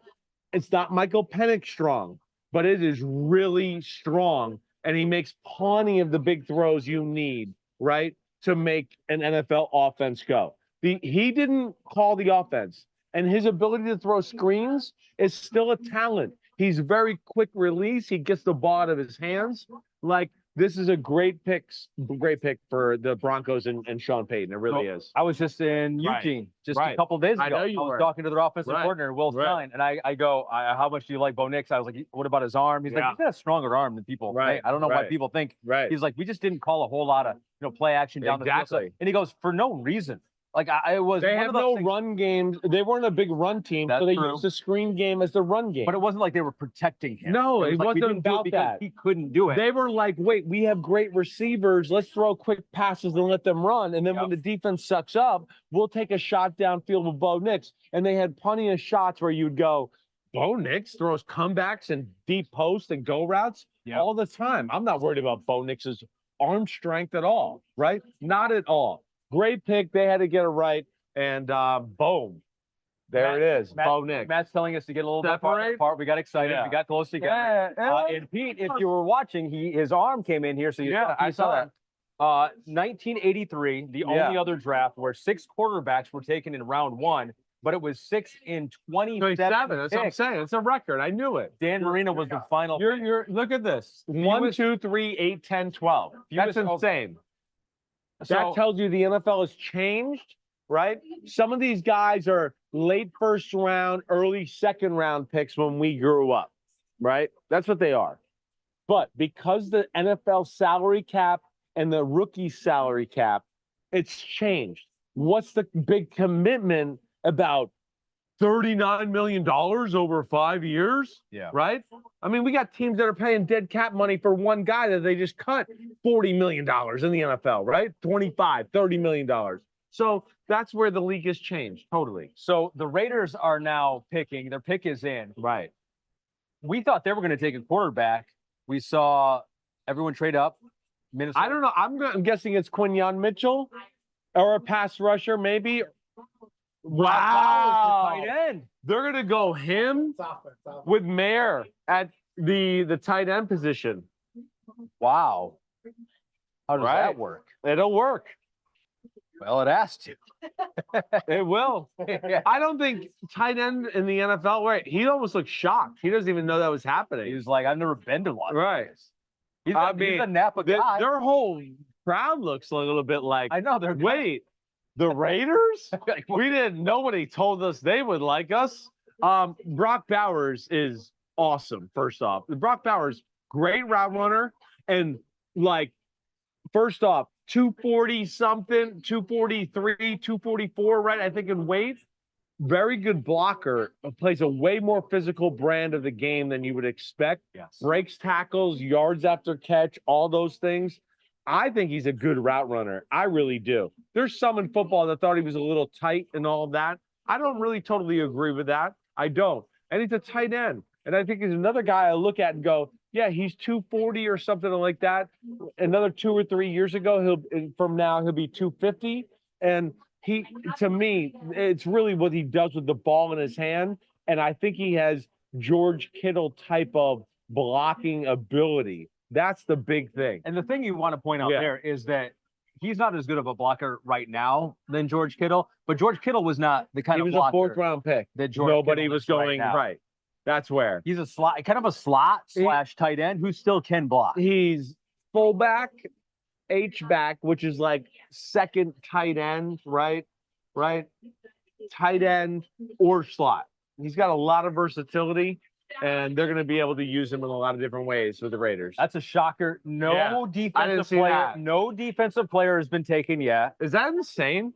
It's not Michael Penix strong, but it is really strong. And he makes plenty of the big throws you need, right, to make an NFL offense go. He didn't call the offense, and his ability to throw screens is still a talent. He's very quick release. He gets the ball out of his hands. Like, this is a great pick for the Broncos and Sean Payton. It really is. I was just in Eugene just a couple days ago. I was talking to their offensive coordinator, Will Stein, and I go, how much do you like Bo Nix? I was like, what about his arm? He's like, he's got a stronger arm than people think. I don't know why people think. He's like, we just didn't call a whole lot of play action down the field. And he goes, for no reason. Like they have no run games. They weren't a big run team, so they used the screen game as the run game. But it wasn't like they were protecting him. No, it wasn't about that. He couldn't do it. They were like, wait, we have great receivers. Let's throw quick passes and let them run. And then when the defense sucks up, we'll take a shot downfield with Bo Nix. And they had plenty of shots where you'd go, Bo Nix throws comebacks and deep posts and go routes all the time. I'm not worried about Bo Nix's arm strength at all, right? Not at all. Great pick. They had to get it right. And boom. There it is. Bo Nix. Matt's telling us to get a little bit apart. We got excited. We got close together. And Pete, if you were watching, his arm came in here. So I saw that. 1983, the only other draft where 6 quarterbacks were taken in round 1, but it was 6 in 27. That's what I'm saying. It's a record. I knew it. Dan Marino was the final. Look at this. 1, 2, 3, 8, 10, 12. That's insane. That tells you the NFL has changed, right? Some of these guys are late first round, early second round picks when we grew up, right? That's what they are. But because the NFL salary cap and the rookie salary cap, it's changed. What's the big commitment about $39 million over 5 years? Right? I mean, we got teams that are paying dead cap money for one guy that they just cut $40 million in the NFL, right? $30 million. So that's where the league has changed. Totally. So the Raiders are now picking. Their pick is in. Right. We thought they were going to take a quarterback. We saw everyone trade up. Minnesota. I don't know. I'm guessing it's Quinyon Mitchell or a pass rusher, maybe. Wow. Tight end. They're going to go him with Maye at the tight end position. Wow. How does that work? It'll work. Well, it has to. It will. I don't think tight end in the NFL, right? He almost looked shocked. He doesn't even know that was happening. He was like, I've never been to one. Right. He's a Napa guy. Their whole crowd looks a little bit like, I know. Wait, the Raiders? We didn't. Nobody told us they would like us. Brock Bowers is awesome, first off. Brock Bowers, great route runner. And, like, first off, 240 something, 243, 244, right? I think in weight. Very good blocker. Plays a way more physical brand of the game than you would expect. Yes. Breaks tackles, yards after catch, all those things. I think he's a good route runner. I really do. There's some in football that thought he was a little tight and all of that. I don't really totally agree with that. I don't. And he's a tight end. And I think he's another guy I look at and go, yeah, he's 240 or something like that. Another 2 or 3 years ago, he'll be 250. And to me, it's really what he does with the ball in his hand. And I think he has George Kittle type of blocking ability. That's the big thing. And the thing you want to point out there is that he's not as good of a blocker right now than George Kittle, but George Kittle was not the kind of blocker. He was a 4th round pick. That George Nobody Kittle was going right. That's where. He's a slot, kind of a slot / tight end who still can block. He's fullback, H-back, which is like second tight end, right? Tight end or slot. He's got a lot of versatility. and they're going to be able to use him in a lot of different ways with the Raiders. That's a shocker. No Yeah, defensive see player. that. No defensive player has been taken yet. Is that insane?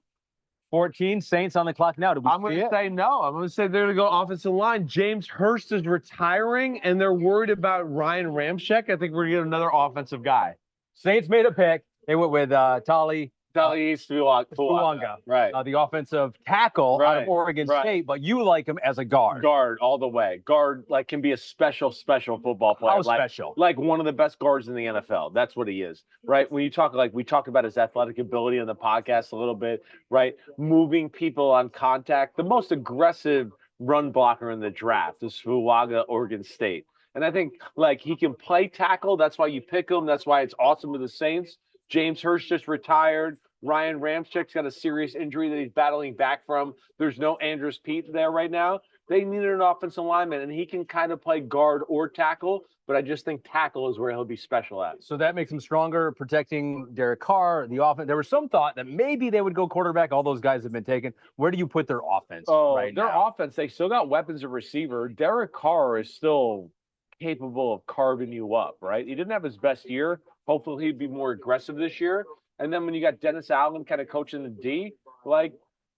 14 Saints on the clock now. Did we I'm see going to it? say no. I'm going to say they're going to go offensive line. James Hurst is retiring, and they're worried about Ryan Ramczyk. I think we're going to get another offensive guy. Saints made a pick. They went with Taliese Fuaga, Right. The offensive tackle out of Oregon State, but you like him as a guard. Guard all the way. Guard like can be a special football player. How like, special? Like one of the best guards in the NFL. That's what he is, right? When you talk like we talked about his athletic ability on the podcast a little bit, right? Moving people on contact. The most aggressive run blocker in the draft is Fuaga, Oregon State. And I think like he can play tackle. That's why you pick him. That's why it's awesome with the Saints. James Hurst just retired. Ryan Ramczyk's got a serious injury that he's battling back from. There's no Andrews Pete there right now. They needed an offensive lineman, and he can kind of play guard or tackle, but I just think tackle is where he'll be special at. So that makes him stronger, protecting Derek Carr, the offense. There was some thought that maybe they would go quarterback. All those guys have been taken. Where do you put their offense right their now? offense, they still got weapons of receiver. Derek Carr is still capable of carving you up, right? He didn't have his best year. Hopefully he'd be more aggressive this year. And then when you got Dennis Allen kind of coaching the D, like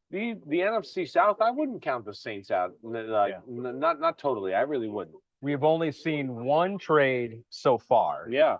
the NFC South, I wouldn't count the Saints out. Not totally. I really wouldn't. We've only seen one trade so far. Yeah.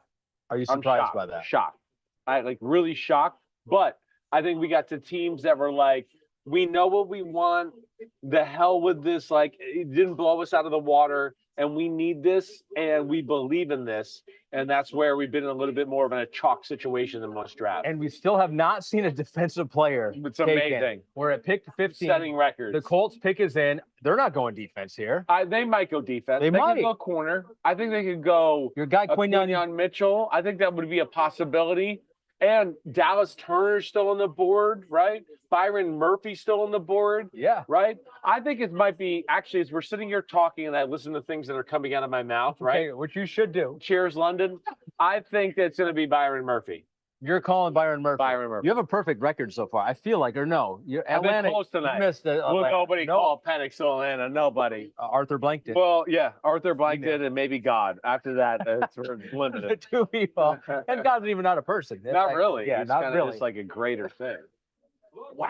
Are you I'm surprised shocked, by that? Shocked. I like really shocked. But I think we got to teams that were like, we know what we want. The hell with this. Like, it didn't blow us out of the water. And we need this, and we believe in this. And that's where we've been in a little bit more of a chalk situation than most drafts. And we still have not seen a defensive player. It's amazing. We're at pick 15. Setting records. The Colts pick is in. They're not going defense here. They might go defense. They might could go corner. I think they could go Your guy Quinyon Mitchell. I think that would be a possibility. And Dallas Turner's still on the board, right? Byron Murphy's still on the board. Yeah. Right? I think it might be, actually, as we're sitting here talking and I listen to things that are coming out of my mouth, right? Okay, which you should do. Cheers, London. I think that it's going to be Byron Murphy. You're calling Byron Murphy. Byron Murphy. You have a perfect record so far. I feel like, or no? You're I've been Atlanta. close tonight. You missed Nobody called Penix to Atlanta. Nobody. Arthur Blank did. Well, yeah, Arthur Blank did, and maybe God. After that, it's limited. The two people. And God's even not a person. It's Not like, really. Yeah, It's not kinda really. just like a greater thing.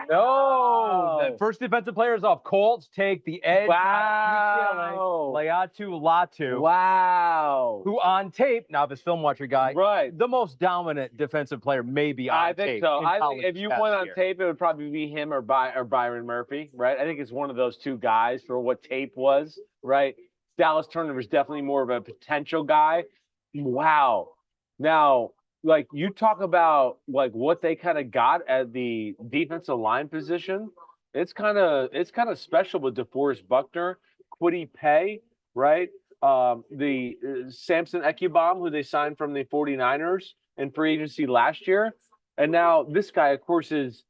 No. The first defensive player is off. Colts take the edge. Wow. Laiatu Latu. Wow. Who on tape, now this film watcher guy, Right. the most dominant defensive player maybe on I tape. think so. in I think college if you past went on year. tape, it would probably be him or Byron Murphy, right? I think it's one of those two guys for what tape was, right? Dallas Turner was definitely more of a potential guy. Wow. Now, like you talk about like what they kind of got at the defensive line position, it's kind of special with DeForest Buckner, Kwity Paye, right? The Samson Ekubom, who they signed from the 49ers in free agency last year. And now this guy, of course, is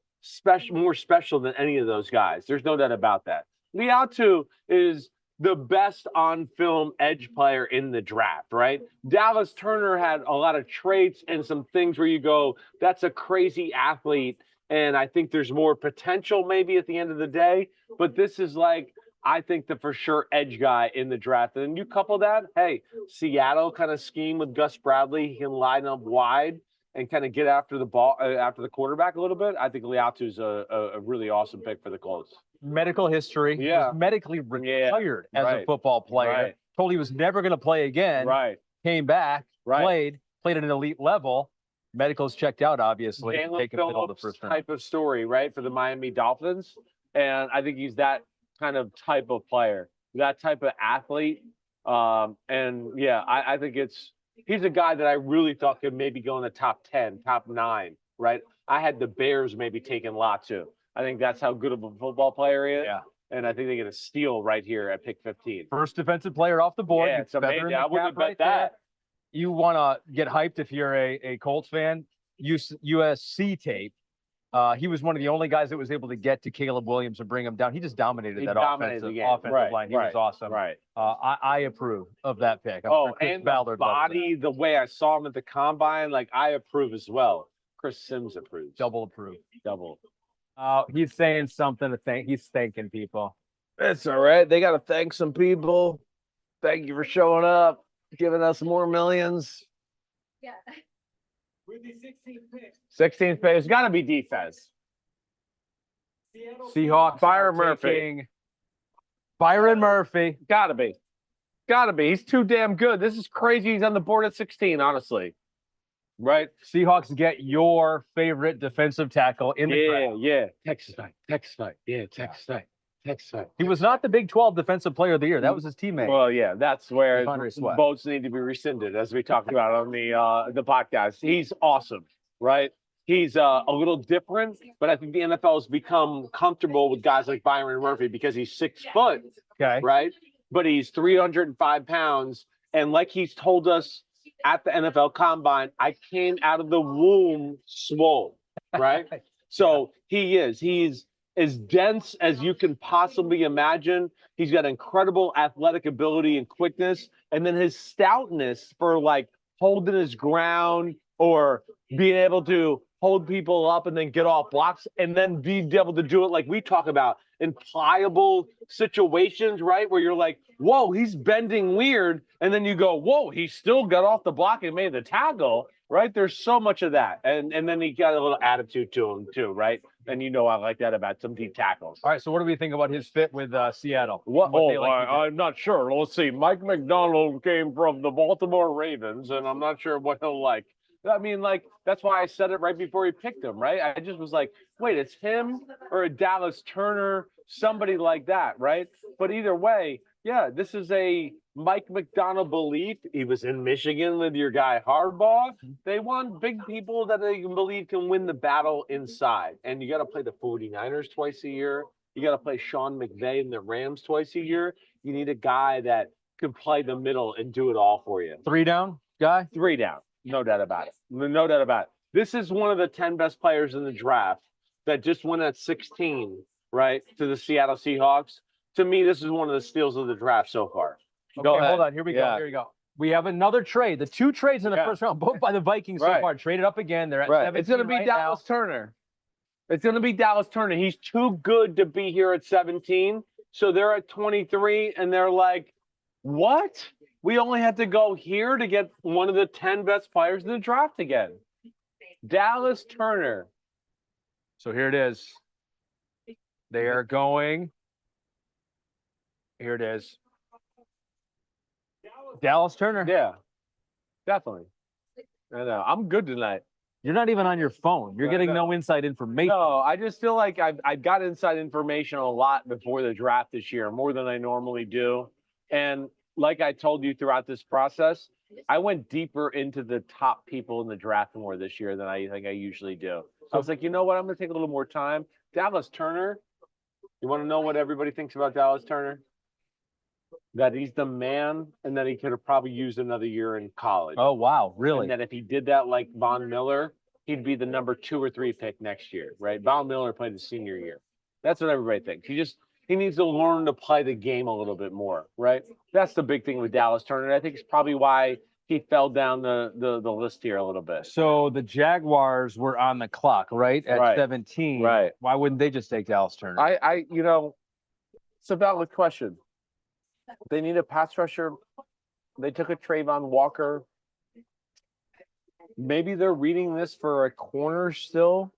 more special than any of those guys. There's no doubt about that. Laiatu is the best on film edge player in the draft, right? Dallas Turner had a lot of traits and some things where you go, that's a crazy athlete. And I think there's more potential maybe at the end of the day. But this is like, I think the for sure edge guy in the draft. And you couple that, hey, Seattle kind of scheme with Gus Bradley. He can line up wide and kind of get after the ball, after the quarterback a little bit. I think Laiatu is a really awesome pick for the Colts. Medical history. Yeah. Was medically retired as a football player. Right. Told he was never going to play again. Right. Came back. Right. Played at an elite level. Medicals checked out, obviously. Jalen Taken middle of the Phillips first round. type of story, right, for the Miami Dolphins. And I think he's that kind of type of player, that type of athlete. And yeah, I think he's a guy that I really thought could maybe go in the top 10, top 9, right? I had the Bears maybe taking Latu. I think that's how good of a football player he is. Yeah. And I think they get a steal right here at pick 15. First defensive player off the board. Yeah, it's amazing. I wouldn't have bet there. that. You want to get hyped if you're a Colts fan. USC tape. He was one of the only guys that was able to get to Caleb Williams and bring him down. He just dominated that offensive line. He was awesome. Right. I approve of that pick. And the body, the way I saw him at the combine, like I approve as well. Chris Sims approves. Double approve. Double. He's saying something to thank. He's thanking people. It's all right. They got to thank some people. Thank you for showing up, giving us more millions. Yeah. 16th pick. It's got to be defense. Seahawks. Byron are Murphy. taking Byron Murphy. Got to be. Got to be. He's too damn good. This is crazy. He's on the board at 16, honestly. Right? Seahawks get your favorite defensive tackle in the draft. Yeah. Texas fight. Yeah, Texas fight. He was not the Big 12 Defensive Player of the Year. That was his teammate. Well, yeah, that's where Andre Sweat. votes need to be rescinded, as we talked about on the podcast. He's awesome, right? He's a little different, but I think the NFL has become comfortable with guys like Byron Murphy because he's 6 foot, Okay. right? But he's 305 pounds, and like he's told us at the NFL Combine, I came out of the womb swole, right? So he's as dense as you can possibly imagine. He's got incredible athletic ability and quickness. And then his stoutness for like holding his ground or being able to hold people up and then get off blocks and then be able to do it like we talk about in pliable situations, right? Where you're like, whoa, he's bending weird. And then you go, whoa, he still got off the block and made the tackle, right? There's so much of that. And then he got a little attitude to him too, right? And you know I like that about some deep tackles. All right. So what do we think about his fit with Seattle? What? What they like to do? I'm not sure. Let's see. Mike McDonald came from the Baltimore Ravens, and I'm not sure what he'll like. I mean, like, that's why I said it right before he picked him, right? I just was like, wait, it's him or a Dallas Turner, somebody like that, right? But either way, yeah, this is a Mike McDonald belief. He was in Michigan with your guy Harbaugh. They want big people that they can believe can win the battle inside. And you got to play the 49ers twice a year. You got to play Sean McVay and the Rams twice a year. You need a guy that can play the middle and do it all for you. 3 down guy? 3 down. No doubt about it. No doubt about it. This is one of the 10 best players in the draft that just went at 16, right, to the Seattle Seahawks. To me, this is one of the steals of the draft so far. Okay, hold on. Here we go. Here we go. We have another trade. The 2 trades in the first round, both by the Vikings so far. Traded up again. They're at 17 It's going to be Dallas Turner. It's going to be Dallas Turner. He's too good to be here at 17. So they're at 23, and they're like, what? We only had to go here to get one of the 10 best players in the draft again. Dallas Turner. So here it is. They are going. Here it is. Dallas Turner. Yeah, definitely. I know. I'm good tonight. You're not even on your phone. You're getting no inside information. No, I just feel like I've got inside information a lot before the draft this year, more than I normally do. And like I told you throughout this process, I went deeper into the top people in the draft more this year than I think I usually do. So I was like, you know what? I'm going to take a little more time. Dallas Turner. You want to know what everybody thinks about Dallas Turner? That he's the man and that he could have probably used another year in college. Oh, wow. Really? And that if he did that like Von Miller, he'd be the number 2 or 3 pick next year, right? Von Miller played his senior year. That's what everybody thinks. He needs to learn to play the game a little bit more, right? That's the big thing with Dallas Turner. I think it's probably why he fell down the list here a little bit. So the Jaguars were on the clock, right? At 17. Right. Why wouldn't they just take Dallas Turner? It's a valid question. They need a pass rusher. They took a Trayvon Walker. Maybe they're reading this for a corner still.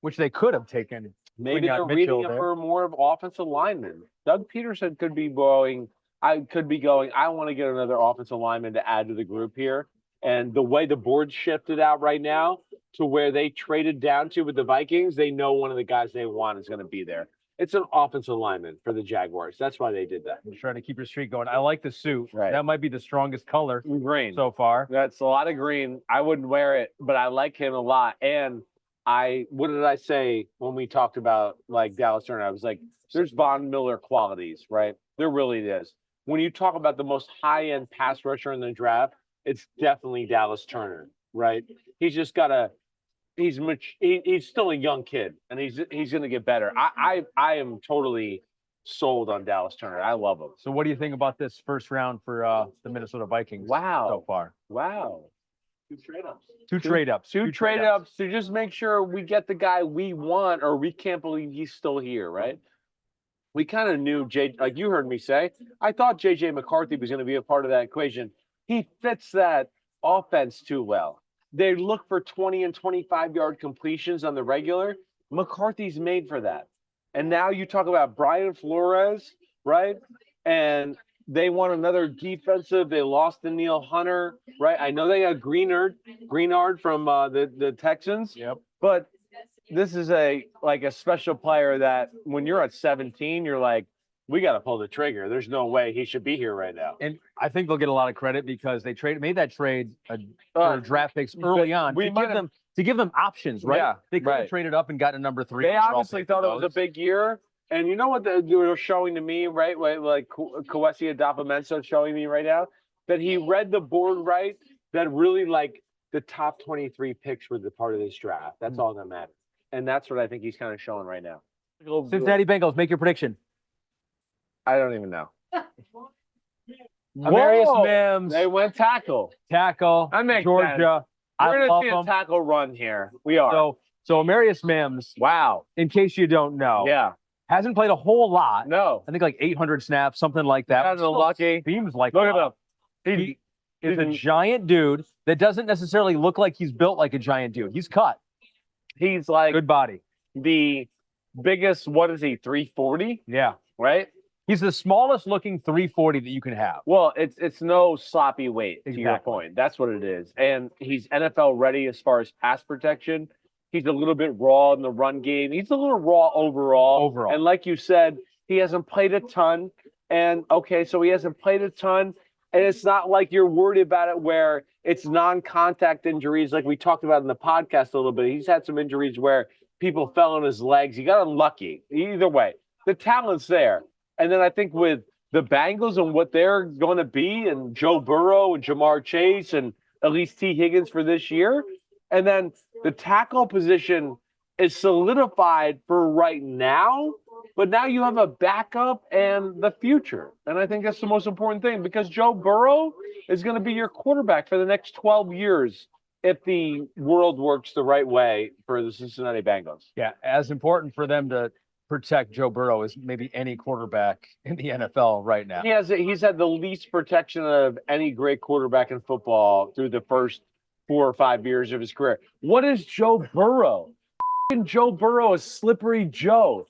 Which they could have taken. Maybe they're reading it for more of offensive linemen. Doug Peterson could be going, I want to get another offensive lineman to add to the group here. And the way the board shifted out right now to where they traded down to with the Vikings, they know one of the guys they want is going to be there. It's an offensive lineman for the Jaguars. That's why they did that. I'm trying to keep your streak going. I like the suit. Right. That might be the strongest color Green. so far. That's a lot of green. I wouldn't wear it, but I like him a lot. And what did I say when we talked about like Dallas Turner? I was like, there's Von Miller qualities, right? There really is. When you talk about the most high-end pass rusher in the draft, it's definitely Dallas Turner, right? He's just got he's still a young kid, and he's going to get better. I am totally sold on Dallas Turner. I love him. So what do you think about this first round for the Minnesota Vikings so far? Wow. 2 trade ups. 2 trade ups to just make sure we get the guy we want, or we can't believe he's still here, right? we kind of knew like you heard me say, I thought JJ McCarthy was going to be a part of that equation. He fits that offense too well. They look for 20 and 25-yard completions on the regular. McCarthy's made for that. And now you talk about Brian Flores, right? And they want another defensive. They lost to Neil Hunter, right? I know they got Greenard from the Texans. Yep. But this is a special player that when you're at 17, you're like, we got to pull the trigger. There's no way he should be here right now. And I think they'll get a lot of credit because they made that trade for draft picks early on to give them options, right? Yeah, they could have traded up and gotten a number 3. They obviously thought it was a big year. And you know what they were showing to me, right? Like Kwesi Adofo-Mensah showing me right now, that he read the board right, that really like the top 23 picks were the part of this draft. That's all that matters. And that's what I think he's kind of showing right now. Cincinnati Bengals, make your prediction. I don't even know. Amarius Mims. They went tackle. I make Georgia. We're going to see a tackle run here. We are. So Amarius Mims, wow. In case you don't know. Yeah. Hasn't played a whole lot. No. I think like 800 snaps, something like that. That's lucky. Seems like Look at him. He is a giant dude that doesn't necessarily look like he's built like a giant dude. He's cut. He's like good body. The biggest, what is he, 340? Yeah. Right? He's the smallest looking 340 that you can have. Well, it's no sloppy weight, to your point. That's what it is. And he's NFL ready as far as pass protection. He's a little bit raw in the run game. He's a little raw overall. And like you said, he hasn't played a ton. And okay, so he hasn't played a ton. And it's not like you're worried about it where it's non-contact injuries like we talked about in the podcast a little bit. He's had some injuries where people fell on his legs. He got unlucky. Either way, the talent's there. And then I think with the Bengals and what they're going to be, and Joe Burrow and Jamar Chase and at least T. Higgins for this year, and then the tackle position is solidified for right now, but now you have a backup and the future. And I think that's the most important thing because Joe Burrow is going to be your quarterback for the next 12 years if the world works the right way for the Cincinnati Bengals. Yeah, as important for them to protect Joe Burrow as maybe any quarterback in the NFL right now. He's had the least protection of any great quarterback in football through the first 4 or 5 years of his career. What is Joe Burrow? Joe Burrow is slippery Joe.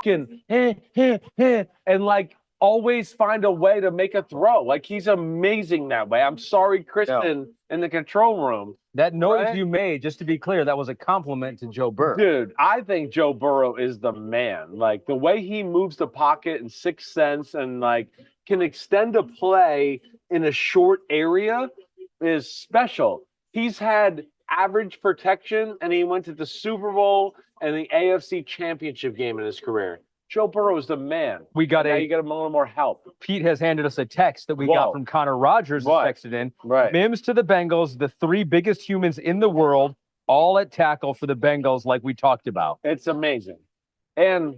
And like always find a way to make a throw. Like he's amazing that way. I'm sorry, Kristen, in the control room. That noise you made, just to be clear, that was a compliment to Joe Burrow. Dude, I think Joe Burrow is the man. Like the way he moves the pocket in sixth sense and like can extend a play in a short area is special. He's had average protection and he went to the Super Bowl and the AFC Championship game in his career. Joe Burrow is the man. You got him a little more help. Pete has handed us a text that we got from Connor Rogers who texted in. Right. Mims to the Bengals, the 3 biggest humans in the world, all at tackle for the Bengals like we talked about. It's amazing. And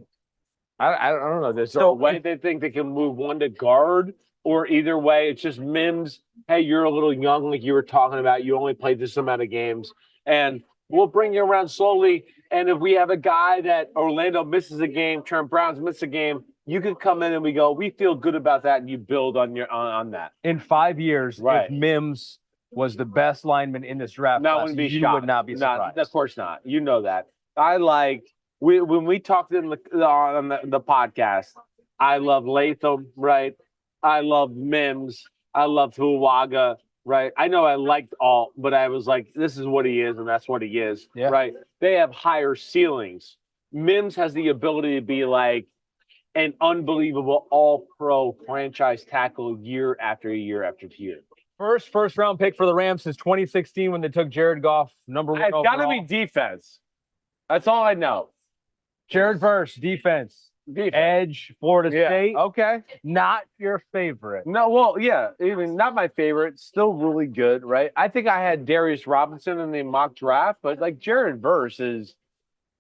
I don't know. There's a way they think they can move one to guard, or either way, it's just Mims. Hey, you're a little young, like you were talking about. You only played this amount of games. And we'll bring you around slowly. And if we have a guy that Orlando misses a game, Trent Brown's misses a game, you can come in and we go, we feel good about that, and you build on that. In 5 years, if Mims was the best lineman in this draft class, you would not be surprised. Of course not. You know that. When we talked on the podcast, I love Latham, right? I love Mims. I love Fuaga. Right. I know I liked all, but I was like, this is what he is, and that's what he is. Yeah. Right. They have higher ceilings. Mims has the ability to be like an unbelievable all-pro franchise tackle year after year after year. First round pick for the Rams since 2016 when they took Jared Goff, number 1 overall. It's got to be defense. That's all I know. Jared Verse, defense. Edge, Florida State. Okay. Not your favorite. No, well, yeah. Even not my favorite. Still really good, right? I think I had Darius Robinson in the mock draft, but like Jared Verse is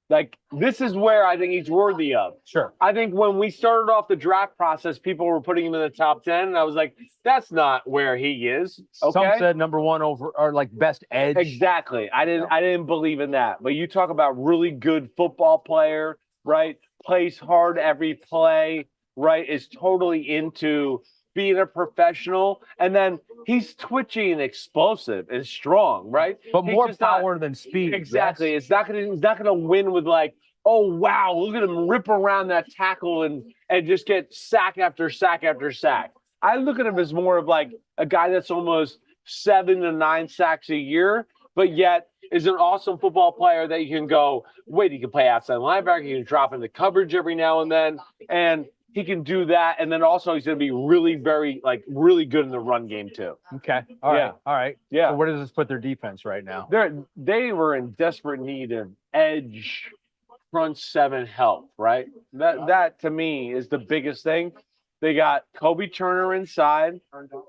like, this is where I think he's worthy of. Sure. I think when we started off the draft process, people were putting him in the top 10, and I was like, that's not where he is. Okay? Some said number 1 over, or like best edge. Exactly. I didn't believe in that. But you talk about really good football player, right? Plays hard every play, right? Is totally into being a professional. And then he's twitchy and explosive and strong, right? But He's more just not- power than speed. Exactly. Yes. He's not gonna win with like, oh wow, look at him rip around that tackle and just get sack after sack after sack. I look at him as more of like a guy that's almost 7 to 9 sacks a year, but yet is an awesome football player that you can go, wait, he can play outside linebacker, he can drop into coverage every now and then, and he can do that. And then also he's going to be really good in the run game too. Okay. All right. Yeah. All right. Yeah. So where does this put their defense right now? They were in desperate need of edge front 7 help, right? That to me is the biggest thing. They got Kobe Turner inside,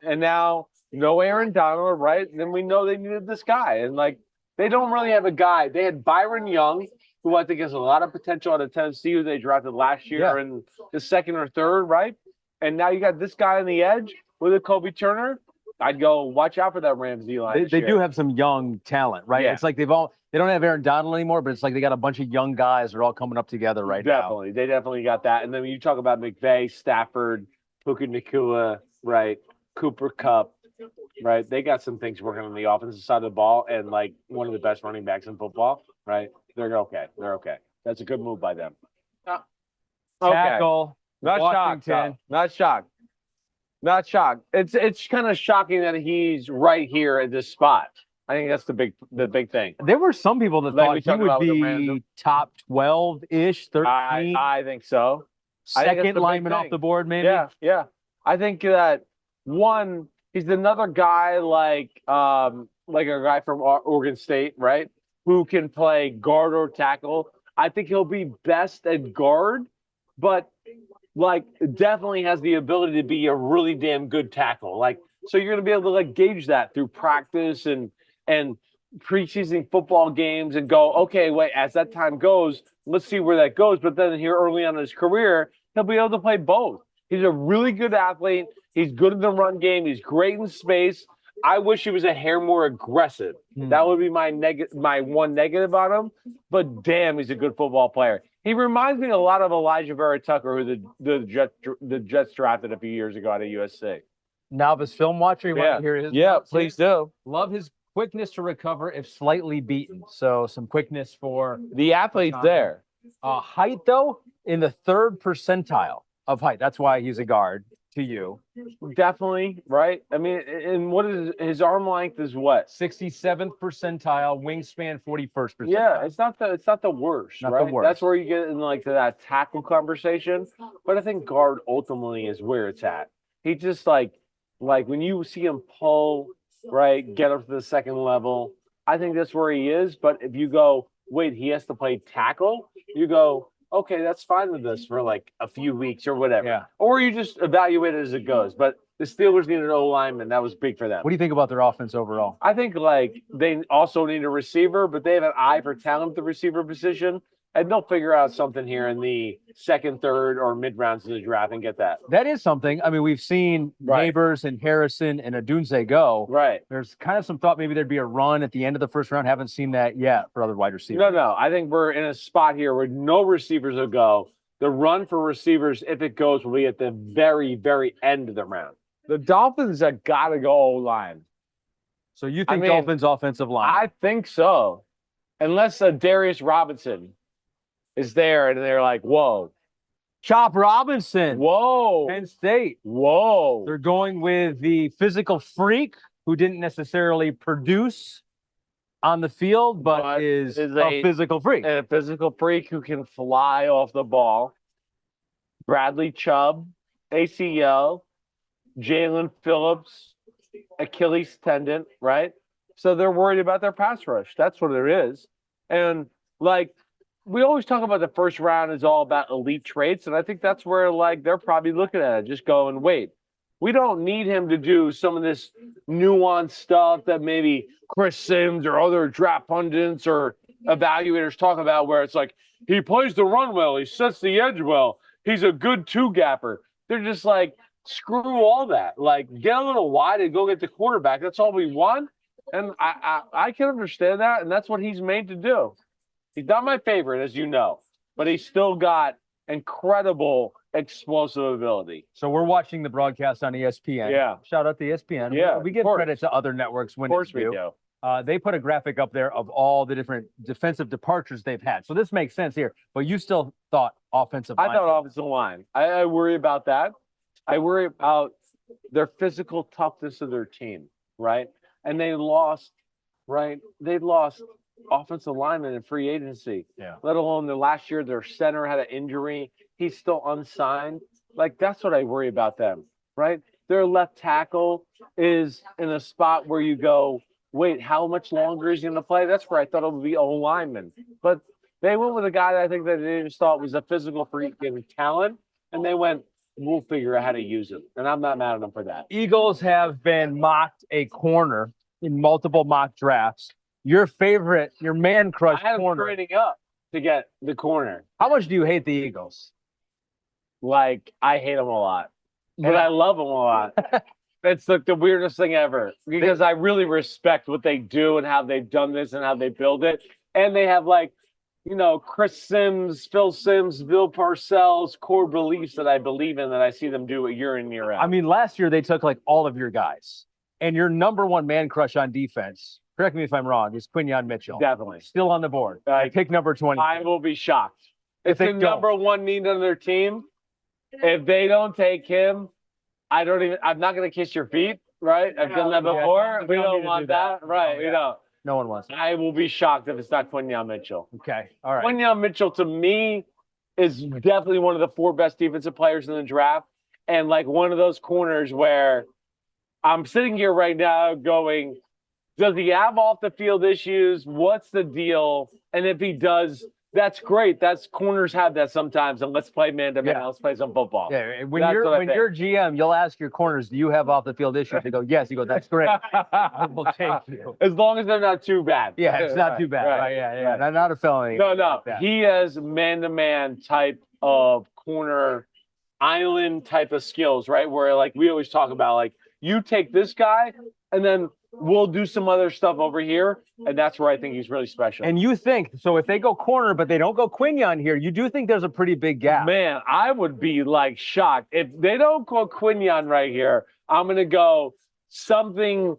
and now no Aaron Donald, right? And then we know they needed this guy. And like they don't really have a guy. They had Byron Young, who I think has a lot of potential out of Tennessee, who they drafted last year in the 2nd or 3rd, right? And now you got this guy on the edge with a Kobe Turner. I'd go watch out for that Ramsey line. They do have some young talent, right? Yeah. It's like they don't have Aaron Donald anymore, but it's like they got a bunch of young guys that are all coming up together right now. They definitely got that. And then when you talk about McVay, Stafford, Puka Nacua, right? Cooper Kupp, right? They got some things working on the offensive side of the ball, and like one of the best running backs in football, right? They're okay. That's a good move by them. Okay. Tackle. Not shocked. Washington. Not shocked. It's kind of shocking that he's right here at this spot. I think that's the big thing. There were some people that Like we thought he talked about would with the Rams. be top 12-ish, 13, I think so. I think that's the second big lineman off thing. the board, maybe. Yeah. I think that one, he's another guy like a guy from Oregon State, right? Who can play guard or tackle. I think he'll be best at guard, but like definitely has the ability to be a really damn good tackle. Like, so you're going to be able to like gauge that through practice and preseason football games and go, okay, wait, as that time goes, let's see where that goes. But then here early on in his career, he'll be able to play both. He's a really good athlete. He's good in the run game. He's great in space. I wish he was a hair more aggressive. That would be my one negative on him. But damn, he's a good football player. He reminds me a lot of Elijah Vera Tucker, who the Jets drafted a few years ago out of USC. Novice film watcher, you want to hear his? Yeah, thoughts please here? do. Love his quickness to recover if slightly beaten. So some quickness for The athlete's there. height, though, in the 3rd percentile of height. That's why he's a guard to you. Definitely, right? I mean, and what is his arm length is what? 67th percentile, wingspan 41st percentile. Yeah, it's not the worst, Not the right? worst. That's where you get in like to that tackle conversation. But I think guard ultimately is where it's at. He just like when you see him pull, right, get up to the 2nd level, I think that's where he is. But if you go, wait, he has to play tackle, you go, okay, that's fine with this for like a few weeks or whatever. Yeah. Or you just evaluate it as it goes. But the Steelers needed an O-lineman. That was big for them. What do you think about their offense overall? I think like they also need a receiver, but they have an eye for talent at the receiver position. And they'll figure out something here in the 2nd, 3rd, or mid rounds of the draft and get that. That is something. I mean, we've seen Right. Nabers and Harrison and Odunze go. Right. There's kind of some thought maybe there'd be a run at the end of the 1st round. Haven't seen that yet for other wide receivers. No. I think we're in a spot here where no receivers will go. The run for receivers, if it goes, will be at the very, very end of the round. The Dolphins have got to go O-line. So you think mean, Dolphins offensive line? I think so. Unless Darius Robinson is there and they're like, whoa, Chop Robinson, whoa, Penn State. whoa. They're going with the physical freak who didn't necessarily produce on the field, but is a physical freak. And a physical freak who can fly off the ball. Bradley Chubb, ACL, Jalen Phillips, Achilles tendon, right? So they're worried about their pass rush. That's what it is. And like we always talk about the 1st round is all about elite traits. And I think that's where like they're probably looking at it, just going, wait, we don't need him to do some of this nuanced stuff that maybe Chris Sims or other draft pundits or evaluators talk about, where it's like, he plays the run well, he sets the edge well, he's a good 2-gapper. They're just like, screw all that. Like, get a little wide and go get the quarterback. That's all we want. And I can understand that, and that's what he's made to do. He's not my favorite, as you know. but he's still got incredible explosive ability. So we're watching the broadcast on ESPN. Yeah. Shout out to ESPN. Yeah, We give of course. credit to other networks when Of course it's we due. do. They put a graphic up there of all the different defensive departures they've had. So this makes sense here. But you still thought offensive line. I thought offensive line. I worry about that. I worry about their physical toughness of their team, right? And they lost, right? They lost offensive linemen in free agency. Yeah. Let alone the last year, their center had an injury. He's still unsigned. Like, that's what I worry about them, right? Their left tackle is in a spot where you go, wait, how much longer is he going to play? That's where I thought it would be O-lineman. But they went with a guy that I think that they just thought was a physical freak and talent. And they went, we'll figure out how to use him. And I'm not mad at them for that. Eagles have been mocked a corner in multiple mock drafts. Your favorite, your man crush I had them corner. trading up to get the corner. How much do you hate the Eagles? Like, I hate them a lot, but And I love them a lot. It's like the weirdest thing ever because I really respect what they do and how they've done this and how they build it. And they have, like, you know, Chris Sims, Phil Sims, Bill Parcells core beliefs that I believe in that I see them do it year in, year out. I mean, last year they took like all of your guys, and your number one man crush on defense, correct me if I'm wrong, is Quinyon Mitchell. Definitely. Still on the board. Like, Pick number 20. I will be shocked. If It's they the don't. number one need on their team. If they don't take him, I'm not going to kiss your feet, right? I've done that Yeah, before. you We don't don't need to want do that. that. Right. Oh, We yeah. don't. No one wants. I will be shocked if it's not Quinyon Mitchell. Okay. All right. Quinyon Mitchell, to me, is definitely one of the 4 best defensive players in the draft. And like one of those corners where I'm sitting here right now going, does he have off the field issues? What's the deal? And if he does, that's great. That's corners have that sometimes. And let's play man to man. Yeah. Let's play some football. Yeah. When That's what I think. you're GM, you'll ask your corners, do you have off the field issues? They go, yes. You go, that's great. We'll take you. As long as they're not too bad. Yeah, it's not too bad. Right, Right. Yeah. right. Not a felony. No. Like that. He has man-to-man type of corner island type of skills, right? Where like we always talk about, like you take this guy and then we'll do some other stuff over here. And that's where I think he's really special. And you think, so if they go corner, but they don't go Quinyon here, you do think there's a pretty big gap. Man, I would be like shocked. If they don't go Quinyon right here, I'm going to go something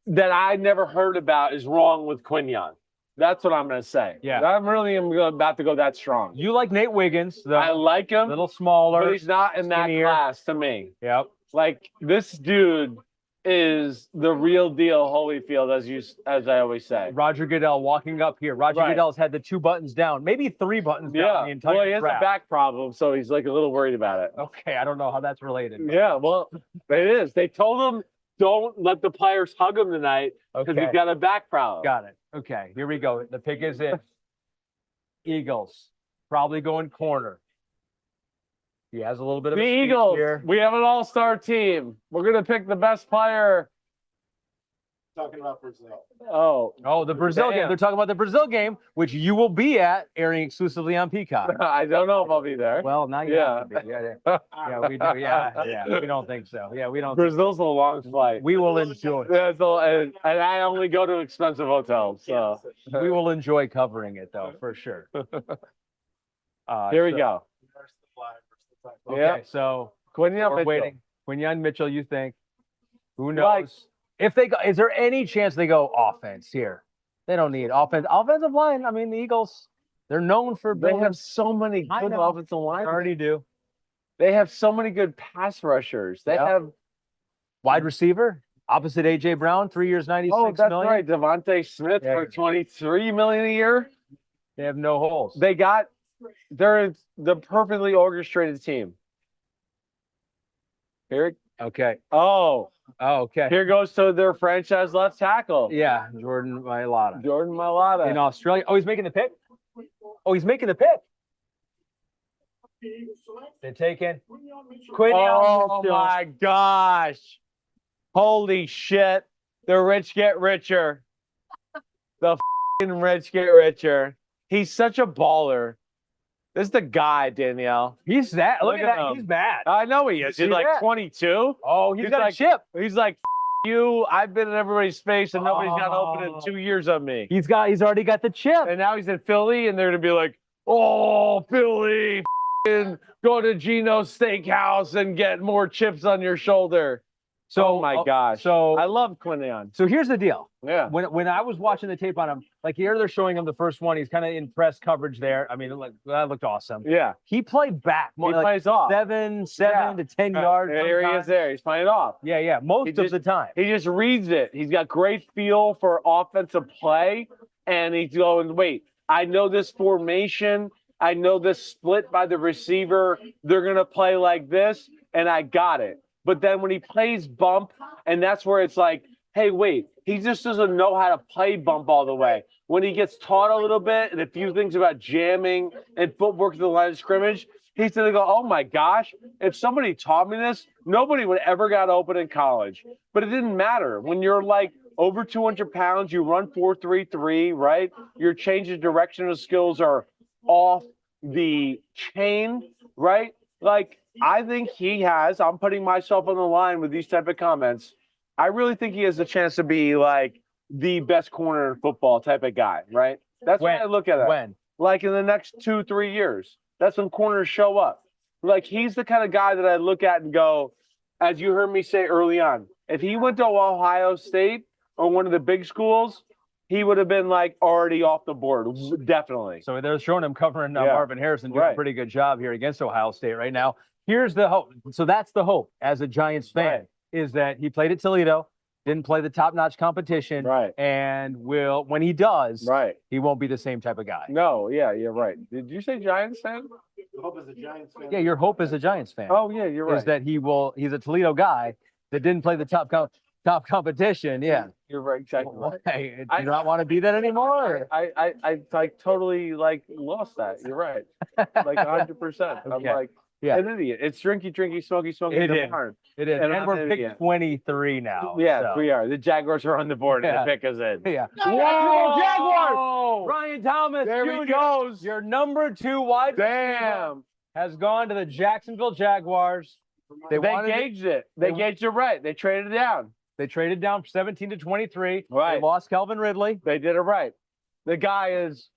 that I never heard about is wrong with Quinyon. That's what I'm going to say. Yeah. I'm really about to go that strong. You like Nate Wiggins, I the like him, little smaller. but he's not in that skinnier. class to me. Yep. Like this dude is the real deal Holyfield, as I always say. Roger Goodell walking up here. Roger Right. Goodell's had the 2 buttons down, maybe 3 buttons down Yeah. the entire Well, he has draft. a back problem, so he's like a little worried about it. Okay, I don't know how that's related. Yeah, well, it is. They told him don't let the players hug him tonight because Okay. he's got a back problem. Got it. Okay, here we go. The pick is in. Eagles probably going corner. He has a little bit of The a speed Eagles, here. we have an all-star team. We're going to pick the best player. Talking about Brazil. Oh, Oh, the Brazil game. Damn. They're talking about the Brazil game, which you will be at, airing exclusively on Peacock. I don't know if I'll be there. Well, now you have to be. Yeah, we do. Yeah, we don't think so. Yeah, we don't. Brazil's a long flight. We will enjoy. Yeah, so, and I only go to expensive hotels. So We will enjoy covering it, though, for sure. here we so- go. Versus the flag, versus the flag. Okay, Yeah. so Quinyon we're Mitchell. waiting. Quinyon Mitchell, you think? Who knows? Like- If they go, is there any chance they go offense here? They don't need offense. Offensive line. I mean, the Eagles, they're known for They building. have so many I good know. offensive They linemen. already do. They have so many good pass rushers. They Yeah. have Wide receiver, opposite AJ Brown, 3 years, 96 oh, that's million. right, Devontae Smith Yeah. for 23 million a year. They have no holes. They're the perfectly orchestrated team. Here, Okay. oh, Okay. here goes to their franchise left tackle, Yeah, Jordan Mailata. Jordan Mailata. In Australia. Oh, he's making the pick? Oh, he's making the pick. They're taking Quinyon Oh Mitchell. my gosh! Holy shit! The rich get richer. The f***ing rich get richer. He's such a baller. This is the guy, Danielle. He's that. Look, Look at at that. him. He's mad. I know he is. See He's like that? 22. Oh, he's he's got like- a chip. He's like, "F- you. I've been in everybody's face and nobody's got open in Oh. 2 years of me. He's already got the chip. And now he's in Philly, and they're gonna be like, Oh, Philly, go to Gino's Steakhouse and get more chips on your shoulder. So, Oh my gosh. So I love Quinion. So here's the deal. Yeah. When I was watching the tape on him, like here they're showing him the first one. He's kind of in press coverage there. I mean, that looked awesome. Yeah. He played back more He like plays off. 7 Yeah. to 10 yards. Here he is sometimes. there. He's playing off. Yeah. Most of just- the time. He just reads it. He's got great feel for offensive play. And he's going, wait, I know this formation. I know this split by the receiver. They're going to play like this. And I got it. But then when he plays bump, and that's where it's like, hey, wait, he just doesn't know how to play bump all the way. When he gets taught a little bit and a few things about jamming and footwork to the line of scrimmage, he's going to go, oh my gosh, if somebody taught me this, nobody would ever got open in college. But it didn't matter. When you're like over 200 pounds, you run 4.33, right? Your change of directional skills are off the chain, right? Like, I think he has, I'm putting myself on the line with these type of comments. I really think he has a chance to be like the best corner in football type of guy, right? That's when I look at it. When? Like in the next 2-3 years. That's when corners show up. Like he's the kind of guy that I look at and go, as you heard me say early on, if he went to Ohio State or one of the big schools, he would have been like already off the board. Definitely. So they're showing him covering Yeah. Marvin Harrison doing a Right. pretty good job here against Ohio State right now. Here's the hope. So that's the hope as a Giants fan Right. is that he played at Toledo, didn't play the top-notch competition, Right. and will when he does, Right. he won't be the same type of guy. No, yeah, you're right. Did you say Giants fan? I hope as a Giants fan. Yeah, your hope as a Giants fan Oh, yeah, you're right. is that he's a Toledo guy that didn't play the top competition. Yeah. You're right, exactly right. Hey, do you not want to be that anymore? I like totally like lost that. You're right. Like 100%. I'm Okay. like Yeah. an idiot. It's drinky, smoky It in the is. barn. It is. And And I'm we're an pick idiot. 23 now. Yeah, so. we are. The Jaguars are on the board and Yeah. the pick is in. Yeah. Whoa, Jaguars! Ryan Thomas There Jr., he goes. your number 2 wide receiver, Damn. has gone to the Jacksonville Jaguars. They wanted it- gauged it. They they- gauged it right. They traded it down. They traded down from 17 to 23. Right. They lost Calvin Ridley. They did it right. The guy is,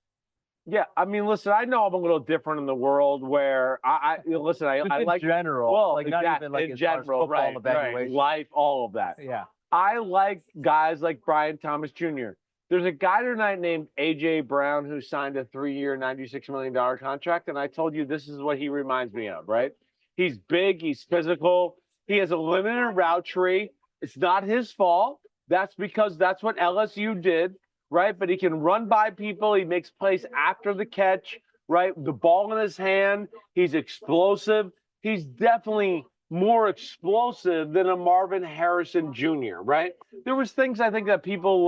yeah. I mean, listen. I know I'm a little different in the world where listen. I Just in like general. well, like not exact- even like in as far as general, football right, evaluation. life, all of that. Yeah. I like guys like Brian Thomas Jr. There's a guy tonight named AJ Brown who signed a 3-year, $96 million contract, and I told you this is what he reminds me of. Right? He's big. He's physical. He has a limited route tree. It's not his fault. That's because that's what LSU did, right? But he can run by people. He makes plays after the catch, right? The ball in his hand. He's explosive. He's definitely more explosive than a Marvin Harrison Jr., right? There was things I think that people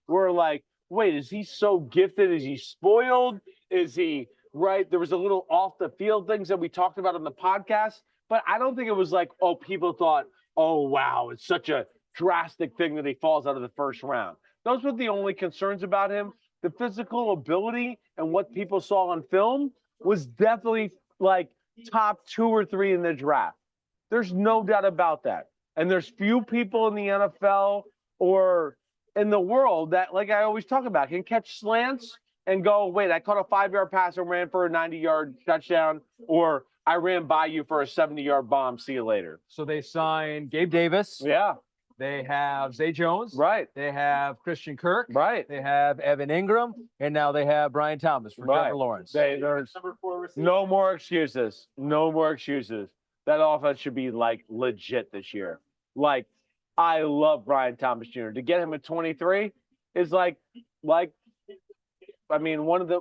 were like, wait, is he so gifted? Is he spoiled? Is he, right? There was a little off the field things that we talked about on the podcast, but I don't think it was like, oh, people thought, oh, wow, it's such a drastic thing that he falls out of the first round. Those were the only concerns about him. The physical ability and what people saw on film was definitely like top 2 or 3 in the draft. There's no doubt about that. And there's few people in the NFL or in the world that, like I always talk about, can catch slants and go, wait, I caught a 5-yard pass and ran for a 90-yard touchdown, or I ran by you for a 70-yard bomb. See you later. So they signed Gabe Davis. Yeah, They have Zay Jones. right, They have Christian Kirk. right. They have Evan Ingram. And now they have Brian Thomas for Right. Trevor Lawrence. There's Number 4 receiver. no more excuses. No more excuses. That offense should be like legit this year. Like, I love Brian Thomas Jr. To get him at 23 is like, I mean, one of the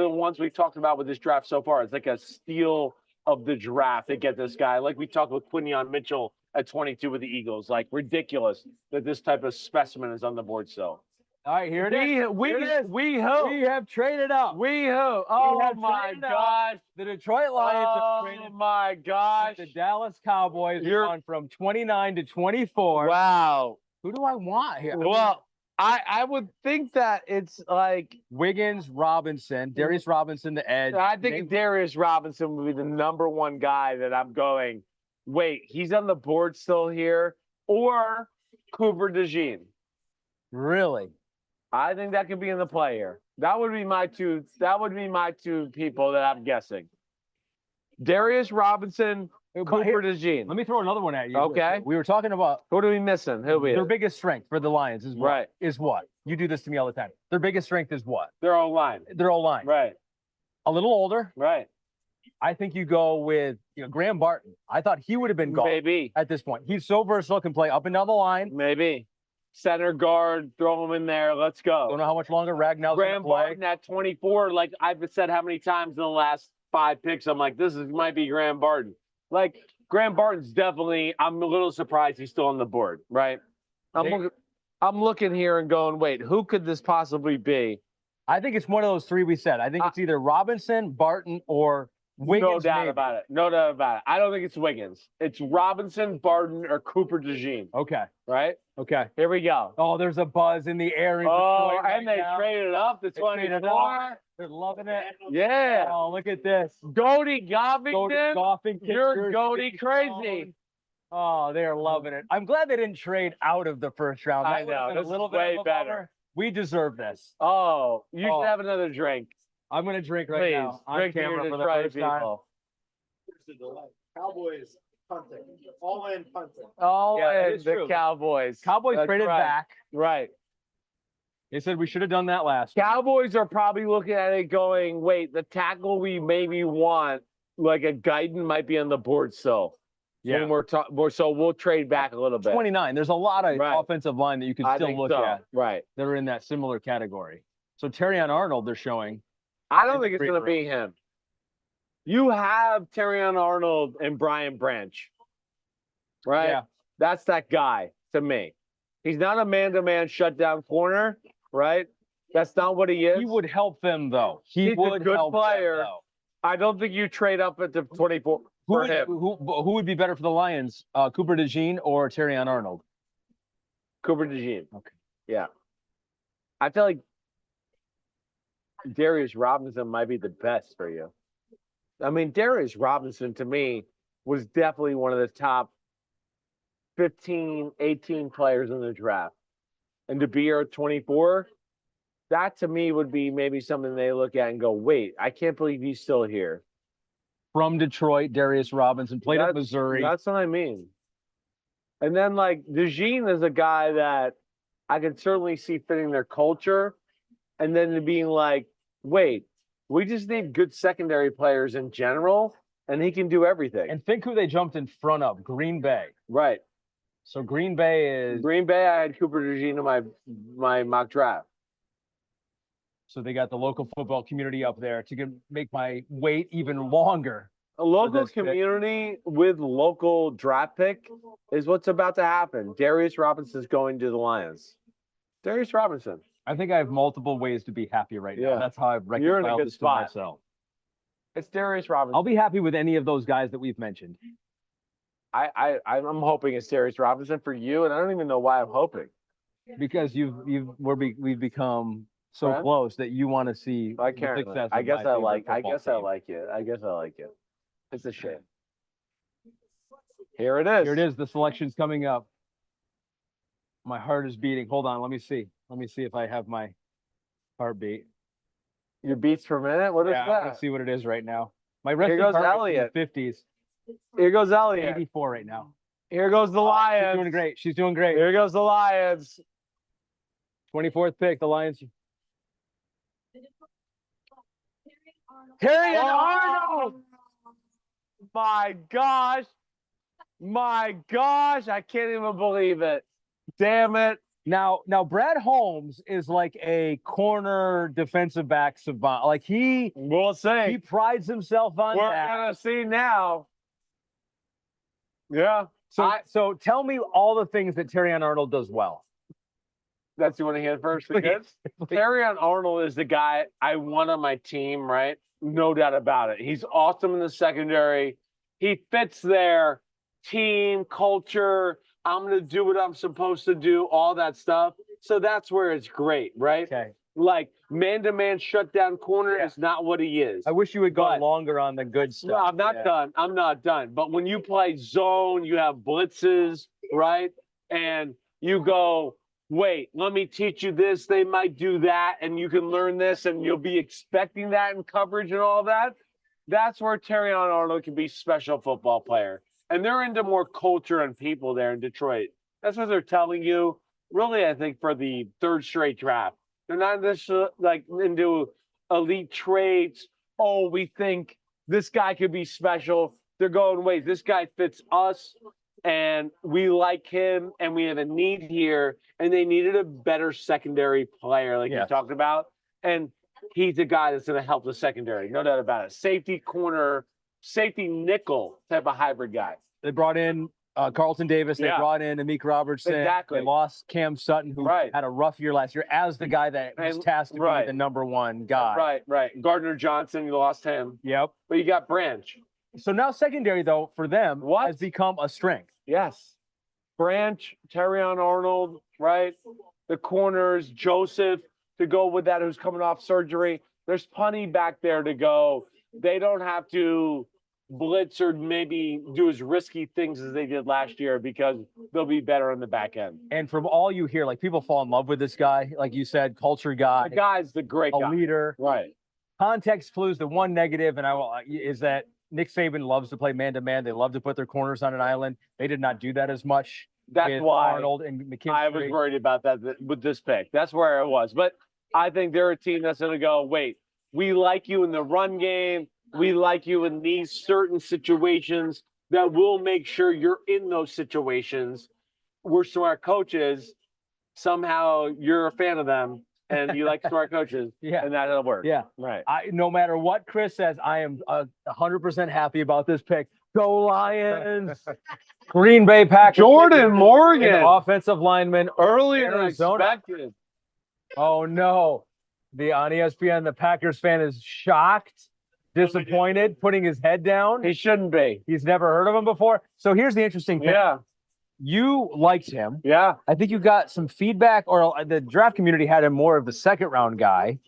ones we've talked about with this draft so far. It's like a steal of the draft to get this guy. Like we talked with Quinion Mitchell at 22 with the Eagles. Like ridiculous that this type of specimen is on the board still. All right, here it is. Here it is. We hope. We have traded up. We hope. Oh have my traded up. gosh. The Detroit Lions have Oh traded my gosh. the Dallas Cowboys. You're- Gone from 29 to 24. Wow. Who do I want here? Well, I would think that it's like, Wiggins, Robinson, Darius Robinson, the edge. I think Nate- Darius Robinson would be the number one guy that I'm going, wait, he's on the board still here, or Cooper DeJean. Really? I think that could be in the play here. That would be my two. That would be my two people that I'm guessing. Darius Robinson, Cooper DeJean. Let me throw another one at you. Okay. We were talking about Who are we missing? Who we? their biggest strength for the Lions is what? Right. Is what? You do this to me all the time. Their biggest strength is what? Their own line. Their O-line. Right. A little older. Right. I think you go with Graham Barton. I thought he would have been gone Maybe. at this point. He's so versatile, can play up and down the line. Maybe. Center guard, throw him in there. Let's go. Don't know how much longer Ragnall's going Graham to play. Barton at 24. Like I've said how many times in the last 5 picks, I'm like, might be Graham Barton. Like Graham Barton's definitely. I'm a little surprised he's still on the board. Right. I'm looking here and going, wait, who could this possibly be? I think it's one of those three we said. I think it's either Robinson, Barton, or Wiggins. No doubt maybe. about it. No doubt about it. I don't think it's Wiggins. It's Robinson, Barton, or Cooper DeJean. Okay. Right? Okay. Here we go. Oh, there's a buzz in the air. In Oh, Detroit right and they now. traded up to They traded up. 24. They're loving it. Yeah. Oh, look at this. Goaty Govington. Golfing You're pictures, goaty pictures crazy. going. Oh, they are loving it. I'm glad they didn't trade out of the first round. I That would have know. been This a is little bit way of a better. bummer. We deserve this. Oh, you Oh. should have another drink. I'm going to drink right Please. now on Drink camera here for to the try first time. people. Here's the delay. Cowboys punting. All in punting. Oh, Yeah, it and is the true. Cowboys. Cowboys That's traded right. back. Right. They said we should have done that last. Cowboys are probably looking at it going, wait, the tackle we maybe want, like a Guyton might be on the board still. Yeah. When so we'll trade back a little bit. 29. There's a lot of Right. offensive line that you can I still think look so. at Right. that are in that similar category. So Terrion Arnold, they're showing. I don't think it's Great going to room. be him. You have Terrion Arnold and Brian Branch. Right? Yeah. That's that guy to me. He's not a man-to-man shutdown corner, right? That's not what he is. He would help them though. He He's a would good help them, player. though. I don't think you trade up at the 24 Who for would, him. who would be better for the Lions? Cooper DeJean or Terrion Arnold? Cooper DeJean. Okay. Yeah. I feel like Darius Robinson might be the best for you. I mean, Darius Robinson to me was definitely one of the top 15, 18 players in the draft. And to be here at 24, that to me would be maybe something they look at and go, wait, I can't believe he's still here. From Detroit, Darius Robinson played at That's- Missouri. That's what I mean. And then like DeJean is a guy that I can certainly see fitting their culture. And then being like, wait, we just need good secondary players in general, and he can do everything. And think who they jumped in front of, Green Bay. Right. So Green Bay is, Green Bay, I had Cooper DeJean in my mock draft. so they got the local football community up there to make my wait even longer. A local this pick. community with local draft pick is what's about to happen. Darius Robinson's going to the Lions. Darius Robinson. I think I have multiple ways to be happy right now. Yeah. That's how I've You're in a reconciled good this to spot. myself. It's Darius Robinson. I'll be happy with any of those guys that we've mentioned. I'm hoping it's Darius Robinson for you, and I don't even know why I'm hoping. Because we've become so Friends? close that you want to see I the can't. success. I of guess my I favorite like. I football guess I team. like it. I guess I like it. It's a shame. Here it is. Here it is. The selection's coming up. My heart is beating. Hold on. Let me see. Let me see if I have my heartbeat. Your beats per minute. What is Yeah, that? let's see what it is right now. My resting goes heart rate's Elliott. in the 50s. Here goes Elliott. 84 right now. Here goes the She's Lions. doing great. She's doing great. Here goes the Lions. 24th pick. The Lions. Harry Arnold. My gosh. My gosh. I can't even believe it. Damn it. Now, Brad Holmes is like a corner defensive back savant. Like We'll see. he prides himself on We're that. gonna see now. Yeah. So tell me all the things that Terrion Arnold does well. That's you want to hear it first? Please, Because Terrion Arnold is the guy I want on my team, right? No doubt about it. He's awesome in the secondary. He fits their team culture. I'm going to do what I'm supposed to do, all that stuff. So that's where it's great, right? Okay. Like man-to-man shutdown corner Yeah. is not what he is. I wish you had gone But- longer on the good stuff. No, I'm not Yeah. done. I'm not done. But when you play zone, you have blitzes, right? And you go wait, let me teach you this. They might do that, and you can learn this, and you'll be expecting that in coverage and all that. That's where Terrion Arnold can be a special football player. And they're into more culture and people there in Detroit. That's what they're telling you. Really, I think for the third straight draft, they're not just like into elite traits. Oh, we think this guy could be special. They're going, wait, this guy fits us, and we like him, and we have a need here, and they needed a better secondary player, like you talked about. And he's a guy that's going to help the secondary, no doubt about it. Safety corner, safety nickel type of hybrid guy. They brought in Carlton Davis. They brought in Amik Robertson. Exactly. They lost Cam Sutton, who had a rough year last year as the guy that was tasked to be the number one guy. Right. Gardner Johnson, you lost him. Yep. But you got Branch. So now secondary, though, for them has become a strength. Yes. Branch, Terrion Arnold, right? The corners, Joseph to go with that, who's coming off surgery. There's plenty back there to go. They don't have to blitz or maybe do as risky things as they did last year because they'll be better on the back end. And from all you hear, like people fall in love with this guy, like you said, culture guy. The guy's the great guy. Leader. Right. Context clues, the one negative, and is that Nick Saban loves to play man-to-man. They love to put their corners on an island. They did not do that as much. That's why Arnold and McKinstry. I was worried about that with this pick. That's where it was. But I think they're a team that's going to go, wait, we like you in the run game. We like you in these certain situations that will make sure you're in those situations. We're smart coaches. Somehow you're a fan of them and you like smart coaches. And that'll work. Yeah. Right. No matter what Chris says, I am 100% happy about this pick. Go Lions. Green Bay Packers. Jordan Morgan. Offensive lineman. Earlier than Arizona. expected. Oh, no. On ESPN, the Packers fan is shocked, disappointed, putting his head down. He shouldn't be. He's never heard of him before. So here's the interesting thing. Yeah. You liked him. Yeah. I think you got some feedback, or the draft community had him more of the second round guy,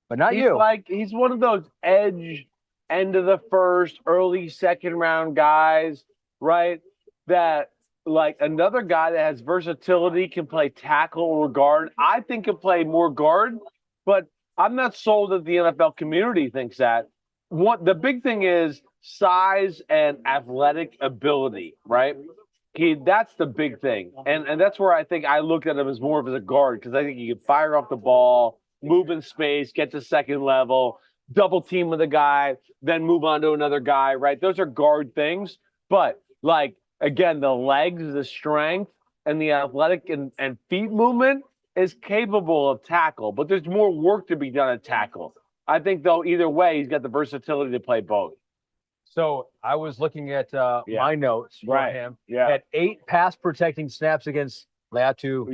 but not you. He's one of those edge, end of the first, early second round guys, right? That like another guy that has versatility, can play tackle or guard. I think can play more guard, but I'm not sold that the NFL community thinks that. The big thing is size and athletic ability, right? That's the big thing. And that's where I think I looked at him as more of as a guard, because I think he can fire off the ball, move in space, get to second level, double team with a guy, then move on to another guy, right? Those are guard things. But like, again, the legs, the strength, and the athletic and feet movement is capable of tackle, but there's more work to be done at tackle. I think, though, either way, he's got the versatility to play both. So I was looking at my notes for him. Yeah. Had 8 pass protecting snaps against Latu,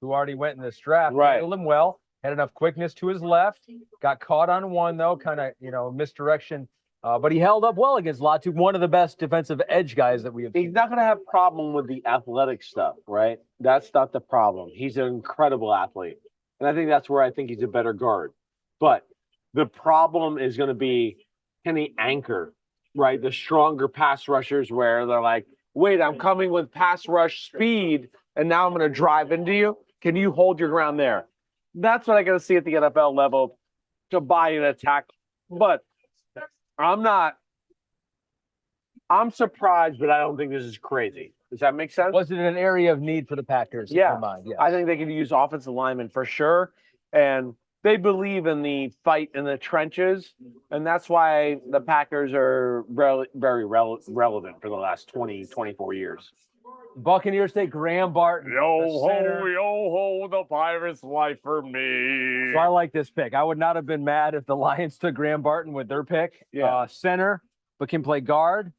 who already went in this draft. Right. Handled him well. Had enough quickness to his left. Got caught on one, though, kind of, misdirection. But he held up well against Latu, one of the best defensive edge guys that we have seen. He's not going to have problem with the athletic stuff, right? That's not the problem. He's an incredible athlete. And I think that's where I think he's a better guard. But the problem is going to be, can he anchor, right? The stronger pass rushers where they're like, wait, I'm coming with pass rush speed, and now I'm going to drive into you. Can you hold your ground there? That's what I got to see at the NFL level to buy an attack. But I'm surprised, but I don't think this is crazy. Does that make sense? Was it an area of need for the Packers? Yeah. Yeah. I think they could use offensive linemen for sure. And they believe in the fight in the trenches. And that's why the Packers are very relevant for the last 20, 24 years. Buccaneers take Graham Barton. Yo-ho, the Pirates' life for me. So I like this pick. I would not have been mad if the Lions took Graham Barton with their pick. Yeah. Center, but can play guard.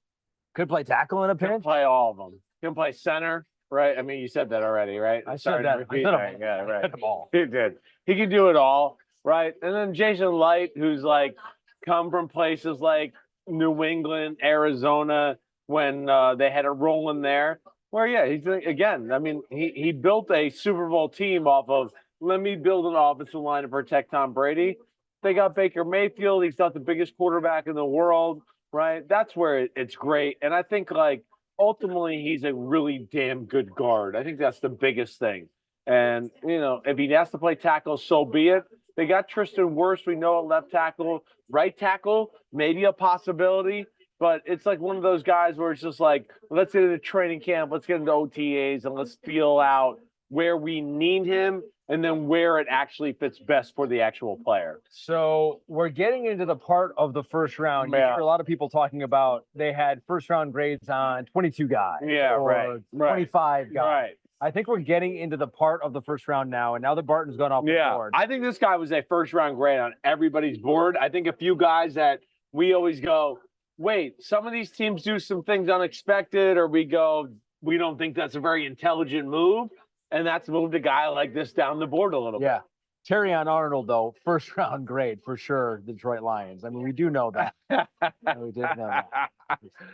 Could play tackle in a pinch. Can play all of them. Can play center, right? I mean, you said that already, right? I said that. I said them. Yeah, right. I said them all. He did. He can do it all, right? And then Jason Light, who's like come from places like New England, Arizona, when they had it rolling there. Where, he's again. I mean, he built a Super Bowl team off of, let me build an offensive line to protect Tom Brady. They got Baker Mayfield. He's not the biggest quarterback in the world, right? That's where it's great. And I think, like, ultimately, he's a really damn good guard. I think that's the biggest thing. And, you know, if he has to play tackle, so be it. They got Tristan Wirfs. We know at left tackle, right tackle, maybe a possibility. But it's like one of those guys where it's just like, let's get into training camp, let's get into OTAs, and let's feel out where we need him and then where it actually fits best for the actual player. So we're getting into the part of the first round. You Yeah. hear a lot of people talking about they had first round grades on 22 guys. Yeah, or right, right. 25 guys. Right. I think we're getting into the part of the first round now, and now that Barton's gone off the Yeah. board. I think this guy was a first round grade on everybody's board. I think a few guys that we always go, wait, some of these teams do some things unexpected, or we go, we don't think that's a very intelligent move. And that's moved a guy like this down the board a little Yeah. Terrion Arnold, though, first round grade for sure, Detroit Lions. I mean, we do know that. bit. We did know that.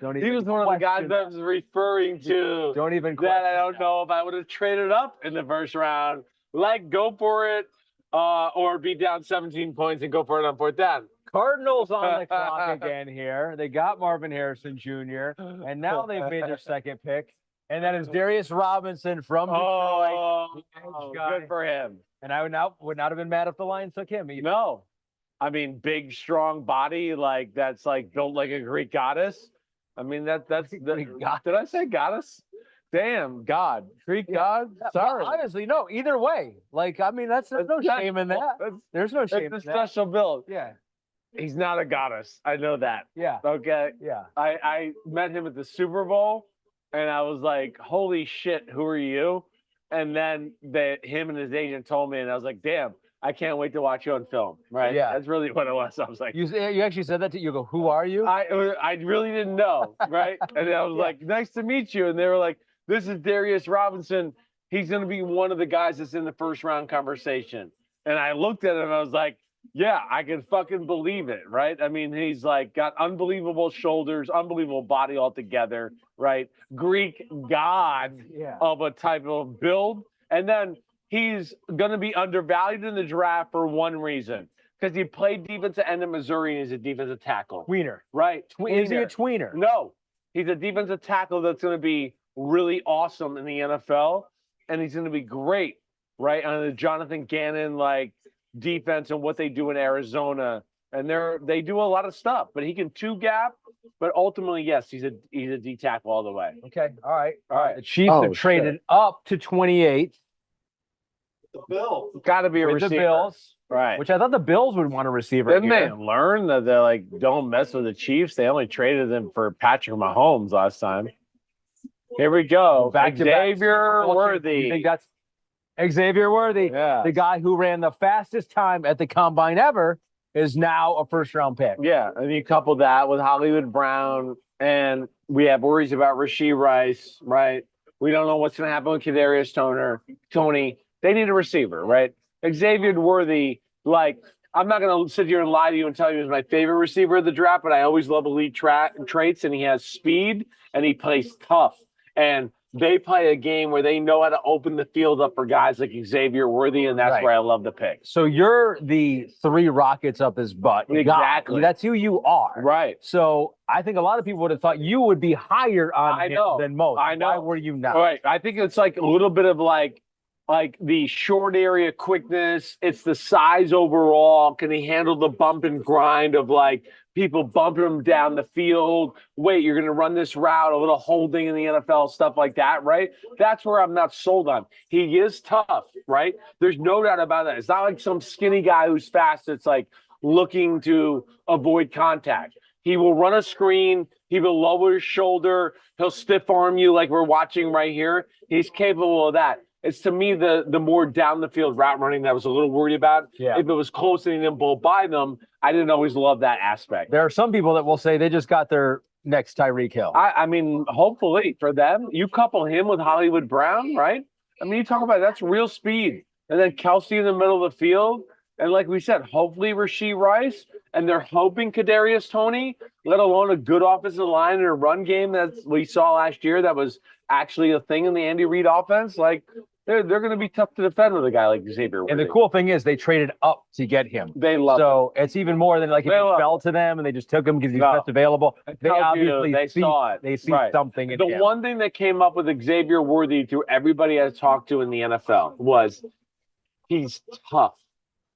Don't He even was one of the guys question that I was referring to. Don't even That I question don't know if I would have traded up in the first round. Like, go for it, or be down 17 points and go for it on fourth down. Cardinals on the clock again here. They got Marvin Harrison Jr., and now they've made their second pick. And that is Darius Robinson from Detroit. Oh, edge guy. good for him. And I would not have been mad if the Lions took him. either. No, I mean, big, strong body, like that's like built like a Greek goddess. I mean, that's Greek goddess. Did I say goddess? Damn, God, Greek god. Yeah, but Sorry, honestly, no. Either way, like I mean, there's no shame in that. That's, There's no shame in it's a that. special build. Yeah, He's not a goddess. I know that. yeah, Okay. yeah. I met him at the Super Bowl, and I was like, "Holy shit, who are you?" And then him and his agent told me, and I was like, "Damn, I can't wait to watch you on film." Right? Yeah. That's really what it was. I was like, You actually said that to you. Go, who are you? I really didn't know, right? And I was like, "Nice to meet you." And they were like, "This is Darius Robinson. He's going to be one of the guys that's in the first round conversation." And I looked at him, and I was like, "Yeah, I can fucking believe it, right?" I mean, he's like got unbelievable shoulders, unbelievable body altogether, right? Greek god yeah. of a type of build. And then he's going to be undervalued in the draft for one reason, because he played defensive end in Missouri and he's a defensive tackle, Tweener. right? Is he a Tweener. tweener? No, he's a defensive tackle that's going to be really awesome in the NFL, and he's going to be great, right, on the Jonathan Gannon like defense and what they do in Arizona. And they do a lot of stuff, but he can two gap. But ultimately, yes, he's a D tackle all the way. Okay. All right. All right. The Chiefs Oh, have traded up to 28 The Bills. Got to be a with receiver, the Bills, right? which I thought the Bills would want a receiver. Didn't they here. learn that they're like, don't mess with the Chiefs? They only traded them for Patrick Mahomes last time. Here we go. Back-to-back Xavier Super Bowl champion. Worthy. You think that's Xavier Worthy? Yeah. The guy who ran the fastest time at the combine ever is now a first round pick. Yeah. And you couple that with Hollywood Brown, and we have worries about Rashee Rice, right? We don't know what's going to happen with Kadarius Toney. They need a receiver, right? Xavier Worthy, like, I'm not going to sit here and lie to you and tell you he's my favorite receiver of the draft, but I always love elite traits, and he has speed, and he plays tough. And they play a game where they know how to open the field up for guys like Xavier Worthy, and that's Right. where I love the pick. So you're the 3 rockets up his butt. guy. Exactly. That's who you are. Right. So I think a lot of people would have thought you would be higher on I him know. than most. I know. Why were you not? All right. I think it's like a little bit of like the short area quickness. It's the size overall. Can he handle the bump and grind of like people bumping him down the field? Wait, you're going to run this route, a little holding in the NFL, stuff like that, right? That's where I'm not sold on. He is tough, right? There's no doubt about that. It's not like some skinny guy who's fast. It's like looking to avoid contact. He will run a screen. He will lower his shoulder. He'll stiff arm you like we're watching right here. He's capable of that. It's to me the more down the field route running that I was a little worried about. Yeah. If it was close and he didn't blow by them, I didn't always love that aspect. There are some people that will say they just got their next Tyreek Hill. I mean, hopefully for them, you couple him with Hollywood Brown, right? I mean, you talk about that's real speed. And then Kelsey in the middle of the field. And like we said, hopefully Rashee Rice. And they're hoping Kadarius Toney, let alone a good offensive line and a run game that we saw last year that was actually a thing in the Andy Reid offense. Like, They're going to be tough to defend with a guy like Xavier. And the Worthy. cool thing is they traded up to get him. They love him. So it's even more than like if They he love fell to them and they just took him because he's No. best available. They tells you obviously they see, saw it. They see Right. something in The him. one thing that came up with Xavier Worthy through everybody I talked to in the NFL was he's tough.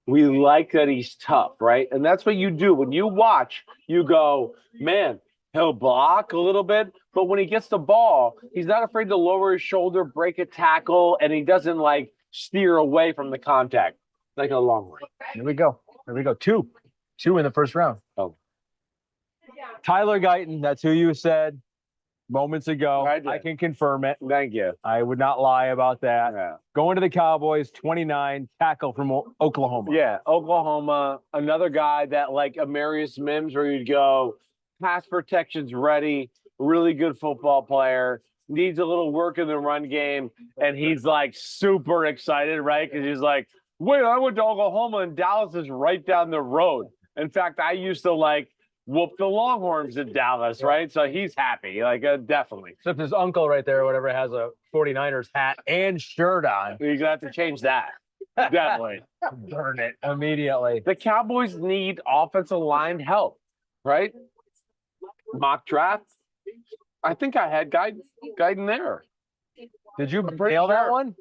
We like that he's tough, right? And that's what you do. When you watch, you go, man, he'll block a little bit, but when he gets the ball, he's not afraid to lower his shoulder, break a tackle, and he doesn't like steer away from the contact like a long one. Here we go. Here we go. Two in the first round. Oh. Tyler Guyton, that's who you said moments ago. I did. I can confirm it. Thank you. I would not lie about that. Yeah. Going to the Cowboys, 29, tackle from Oklahoma. Yeah, Oklahoma, another guy that like Amarius Mims, where you'd go, pass protection's ready, really good football player, needs a little work in the run game, and he's like super excited, right? Because he's like, wait, I went to Oklahoma and Dallas is right down the road. In fact, I used to like whoop the Longhorns in Dallas, right? So he's happy, like definitely. Except his uncle right there, or whatever, has a 49ers hat and shirt on. You're gonna have to change that. Definitely. Burn it immediately. The Cowboys need offensive line help, right? Mock draft. I think I had Guyton there, Did you pretty nail that sure. one?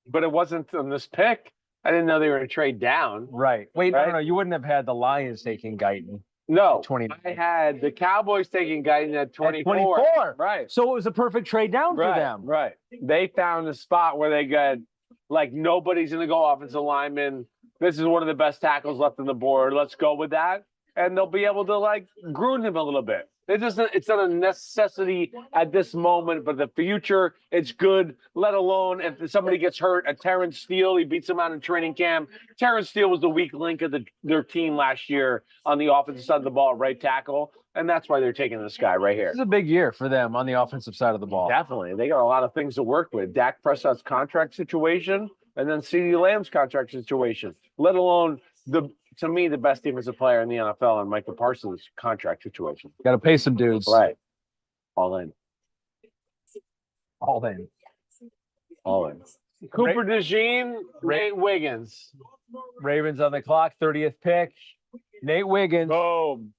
but it wasn't on this pick. I didn't know they were going to trade down. Right. Wait, Right? no. You wouldn't have had the Lions taking Guyton. No, 29. I had the Cowboys taking Guyton at 24. 24. Right. So it was a perfect trade down for them. Right. They found a spot where they got like nobody's going to go offensive lineman. This is one of the best tackles left on the board. Let's go with that. And they'll be able to like groom him a little bit. It's not a necessity at this moment, but the future, it's good. Let alone if somebody gets hurt, a Terrence Steele, he beats him out in training camp. Terrence Steele was the weak link of their team last year on the offensive side of the ball, right tackle. And that's why they're taking this guy right here. This is a big year for them on the offensive side of the ball. Definitely. They got a lot of things to work with. Dak Prescott's contract situation and then CeeDee Lamb's contract situation, let alone to me, the best defensive player in the NFL and Michael Parsons' contract situation. Got to pay some dudes. Right. All in. All in. All in. Cooper DeJean, Nate Wiggins. Ravens on the clock, 30th pick. Nate Wiggins. Boom.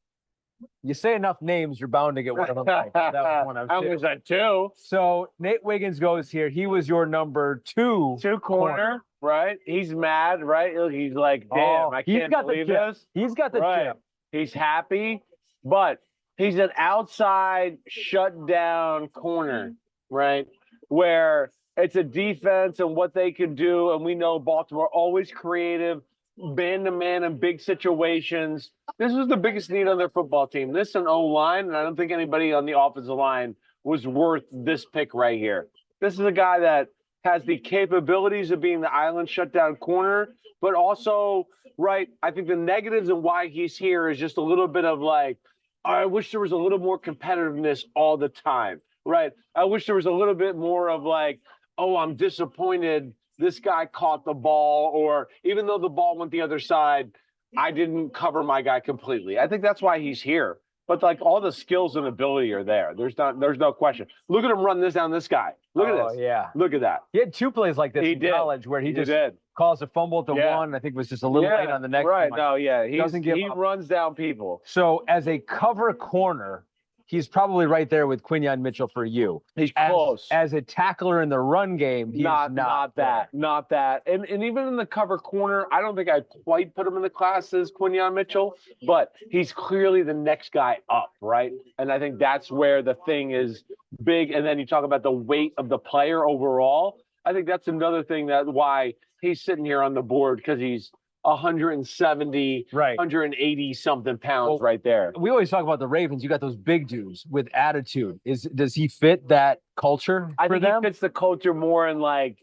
You say enough names, you're bound to get one of them. Right. That was one of How two. was that, two? So Nate Wiggins goes here. He was your number two. Two corner, right? He's mad, right? He's like, damn, Oh, I he's can't got the believe chip. this. He's got the Right. chip. He's happy, but he's an outside shut down corner, right? Where it's a defense and what they can do. And we know Baltimore always creative, man to man in big situations. This was the biggest need on their football team. This and O-line, and I don't think anybody on the offensive line was worth this pick right here. This is a guy that has the capabilities of being the island shutdown corner, but also, right, I think the negatives and why he's here is just a little bit of like, I wish there was a little more competitiveness all the time, right? I wish there was a little bit more of like, oh, I'm disappointed this guy caught the ball, or even though the ball went the other side, I didn't cover my guy completely. I think that's why he's here. But like all the skills and ability are there. There's no question. Look at him run this down this guy. Look at this. Yeah. Look at that. He had two plays like this He in did. college where he just did. caused a fumble at the Yeah. one. I think was just a little late on the next Right. one. No, yeah. Doesn't give he up. runs down people. So as a cover corner, he's probably right there with Quinyon Mitchell for you. He's As, close. as a tackler in the run game, he's not there. that. And even in the cover corner, I don't think I'd quite put him in the class as Quinyon Mitchell, but he's clearly the next guy up, right? And I think that's where the thing is big. And then you talk about the weight of the player overall. I think that's another thing that why he's sitting here on the board, because he's 170, Right. 180 something pounds Well, right there. We always talk about the Ravens. You got those big dudes with attitude. Does he fit that culture I for think them? he fits the culture more in like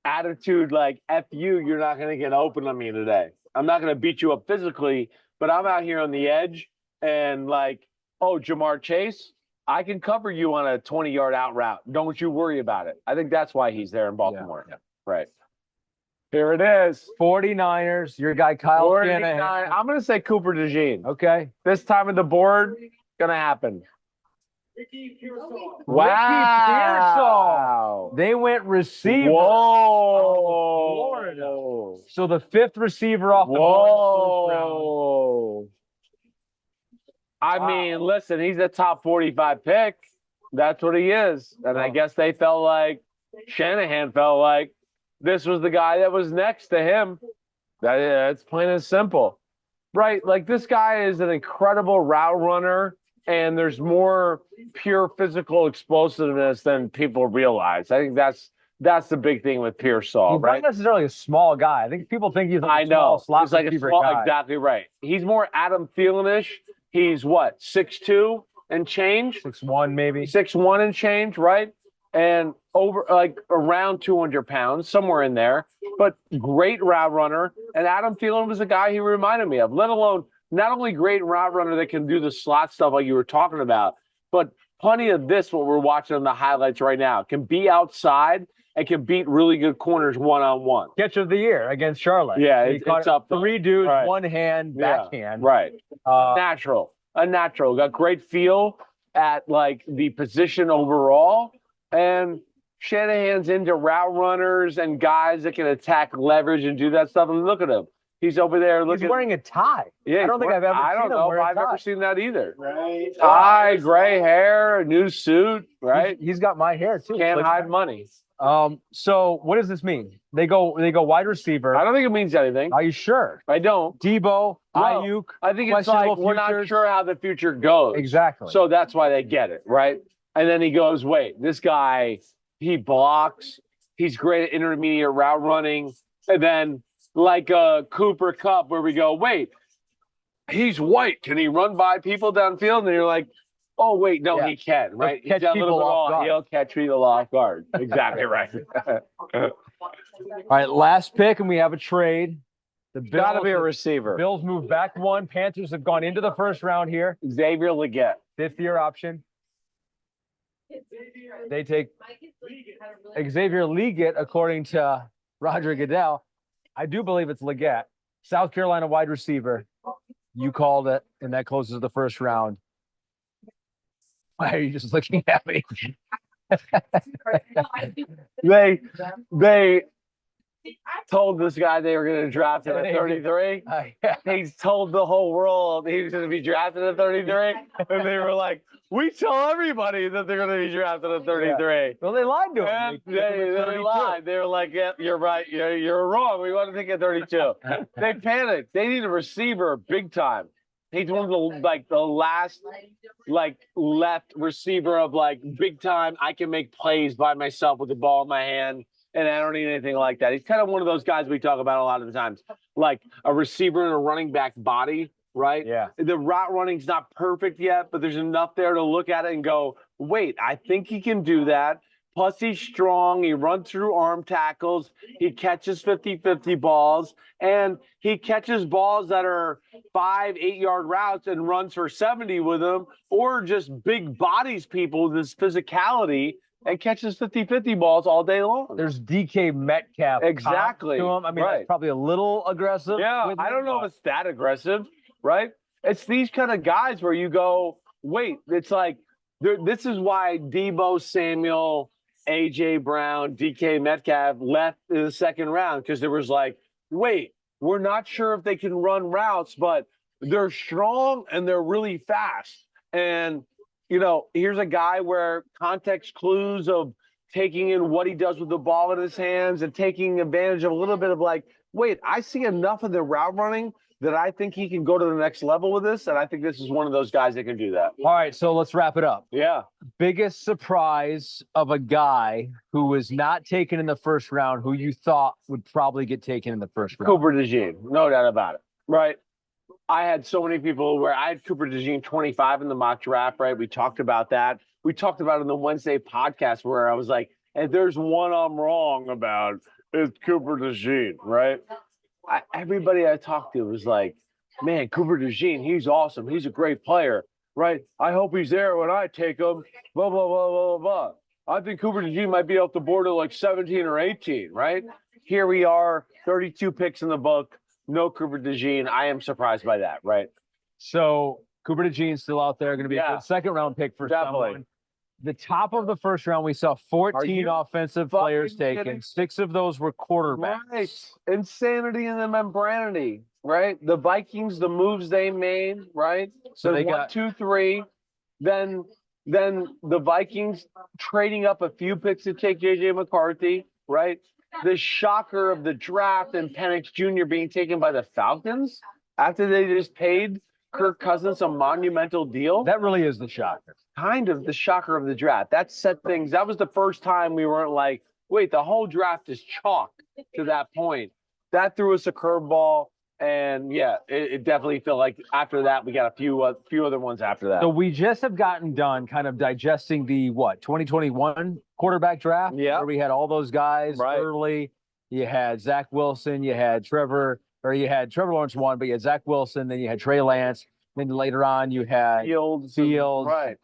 attitude, like F you, you're not gonna get open on me today. I'm not gonna beat you up physically, but I'm out here on the edge and like, oh, Jamar Chase, I can cover you on a 20-yard out route. Don't you worry about it. I think that's why he's there in Baltimore. Yeah. Right. Here it is. 49ers, your guy Kyle 49. Shanahan. I'm gonna say Cooper DeJean. Okay. This time of the board, gonna happen. Ricky Pearsall. Wow. They went receiver. Whoa. Florida. So the 5th receiver off the board in the first round. Whoa. I Wow. mean, listen, he's a top 45 pick. That's what he is. And I guess they felt like Shanahan felt like this was the guy that was next to him. It's plain and simple. Right? Like, this guy is an incredible route runner, and there's more pure physical explosiveness than people realize. I think that's the big thing with Pearsall, He's right? not necessarily a small guy. I think people think he's like I a small know. slot He's like a receiver small, guy. exactly right. He's more Adam Thielen-ish. He's what, 6'2" and change? 6'1", maybe. 6'1" and change, right? And over like around 200 pounds, somewhere in there. But great route runner. And Adam Thielen was a guy he reminded me of, let alone not only great route runner that can do the slot stuff like you were talking about, but plenty of this, what we're watching on the highlights right now, can be outside and can beat really good corners one-on-one. Catch of the year against Charlotte. Yeah, He caught it's up there. 3 dudes, Right. one hand, Yeah, backhand. Right. Uh, A natural. Got great feel at like the position overall. And Shanahan's into route runners and guys that can attack leverage and do that stuff. And look at him. He's over there he's looking. wearing a tie. Yeah, I don't think I've ever I seen don't him know wear if a I've ever tie. seen that either. Right. Tie, gray hair, a new suit, right? He's got my hair too. Can't Like, hide money. So what does this mean? They go wide receiver. I don't think it means anything. Are you sure? I don't. Debo, No. Ayuk. I think it's like questionable we're not futures. sure how the future goes. Exactly. So that's why they get it, right? And then he goes, wait, this guy, he blocks. He's great at intermediate route running. And then like a Cooper Cup where we go, wait, he's white. Can he run by people downfield? And you're like, oh, wait, no, Yeah. he can, right? He'll catch He's a little people bit off guard. He'll catch people off guard. Exactly right. All right, last pick, and we have a trade. The Bills, Got to be a receiver. Bills move back 1. Panthers have gone into the first round here. Xavier Legette. 5th-year option. They take Xavier Leggett, according to Roger Goodell. I do believe it's Leggett. South Carolina wide receiver. You called it, and that closes the first round. Why are you just looking at me? They told this guy they were going to draft him at 33. He's told the whole world he was going to be drafted at 33. And they were like, we tell everybody that they're going to be drafted at 33. Well, they lied to him. And They took him at they 32. lied. They were like, yeah, you're right. You're wrong. We want to take at 32. They panicked. They need a receiver big time. He's one of the last left receiver of big time. I can make plays by myself with the ball in my hand, and I don't need anything like that. He's kind of one of those guys we talk about a lot of the times, like a receiver in a running back body, right? Yeah. The route running's not perfect yet, but there's enough there to look at it and go, wait, I think he can do that. Plus, he's strong. He runs through arm tackles. He catches 50-50 balls. And he catches balls that are 5-8 yard routes and runs for 70 with them, or just big bodies people with his physicality and catches 50-50 balls all day long. There's DK Metcalf. Exactly. To him. I mean, Right. that's probably a little aggressive. Yeah, with I him, don't know but- if it's that aggressive, right? It's these kind of guys where you go, wait, it's like, this is why Debo Samuel, A.J. Brown, DK Metcalf left in the second round, because there was wait, we're not sure if they can run routes, but they're strong and they're really fast. And, here's a guy where context clues of taking in what he does with the ball in his hands and taking advantage of a little bit of wait, I see enough of the route running that I think he can go to the next level with this. And I think this is one of those guys that can do that. All right, so let's wrap it up. Yeah. Biggest surprise of a guy who was not taken in the first round, who you thought would probably get taken in the first round. Cooper DeJean, no doubt about it. Right. I had so many people where I had Cooper DeJean 25 in the mock draft, right? We talked about that. We talked about it in the Wednesday podcast where I was like, and there's one I'm wrong about, it's Cooper DeJean, right? Everybody I talked to was like, man, Cooper DeJean, he's awesome. He's a great player, right? I hope he's there when I take him, blah, blah, blah, blah, blah. I think Cooper DeJean might be off the board at 17 or 18, right? Here we are, 32 picks in the book, no Cooper DeJean. I am surprised by that, right? So Cooper DeJean's still out there, going to be a Yeah. good second-round pick for Definitely. someone. The top of the first round, we saw 14 you offensive players fucking taken. kidding? 6 of those were quarterbacks. Right. Insanity and the membranity, right? The Vikings, the moves they made, right? So There's they 1, got 2, 3. Then the Vikings trading up a few picks to take JJ McCarthy, right? The shocker of the draft and Penix Jr. being taken by the Falcons after they just paid Kirk Cousins a monumental deal. that really is the shocker. Kind of the shocker of the draft. That set things. That was the first time we weren't like, wait, the whole draft is chalk to that point. That threw us a curveball. And yeah, it definitely felt like after that, we got a few other ones after that. So we just have gotten done kind of digesting the 2021 quarterback draft. Yeah. Where we had all those guys Right. early. You had Zach Wilson, you had Trevor Lawrence one, but you had Zach Wilson, then you had Trey Lance, then later on you had Fields. Right.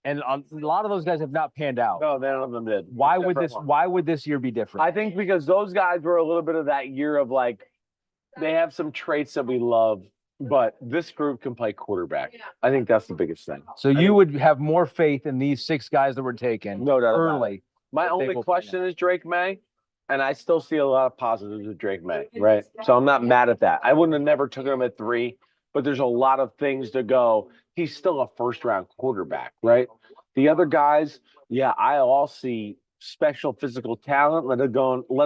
And a lot of those guys have not panned out. No, none of them did. Why Except would for this one. why would this year be different? I think because those guys were a little bit of that year of like, they have some traits that we love, but this group can play quarterback. I think that's the biggest thing. So you would have more faith in these 6 guys that were taken No doubt about it. early. My They only will question is Drake May, and I still see a lot of positives with Drake May, right? So I'm not mad at that. I wouldn't have never took him at 3, but there's a lot of things to go. He's still a first-round quarterback, right? The other guys, yeah, I all see special physical talent, let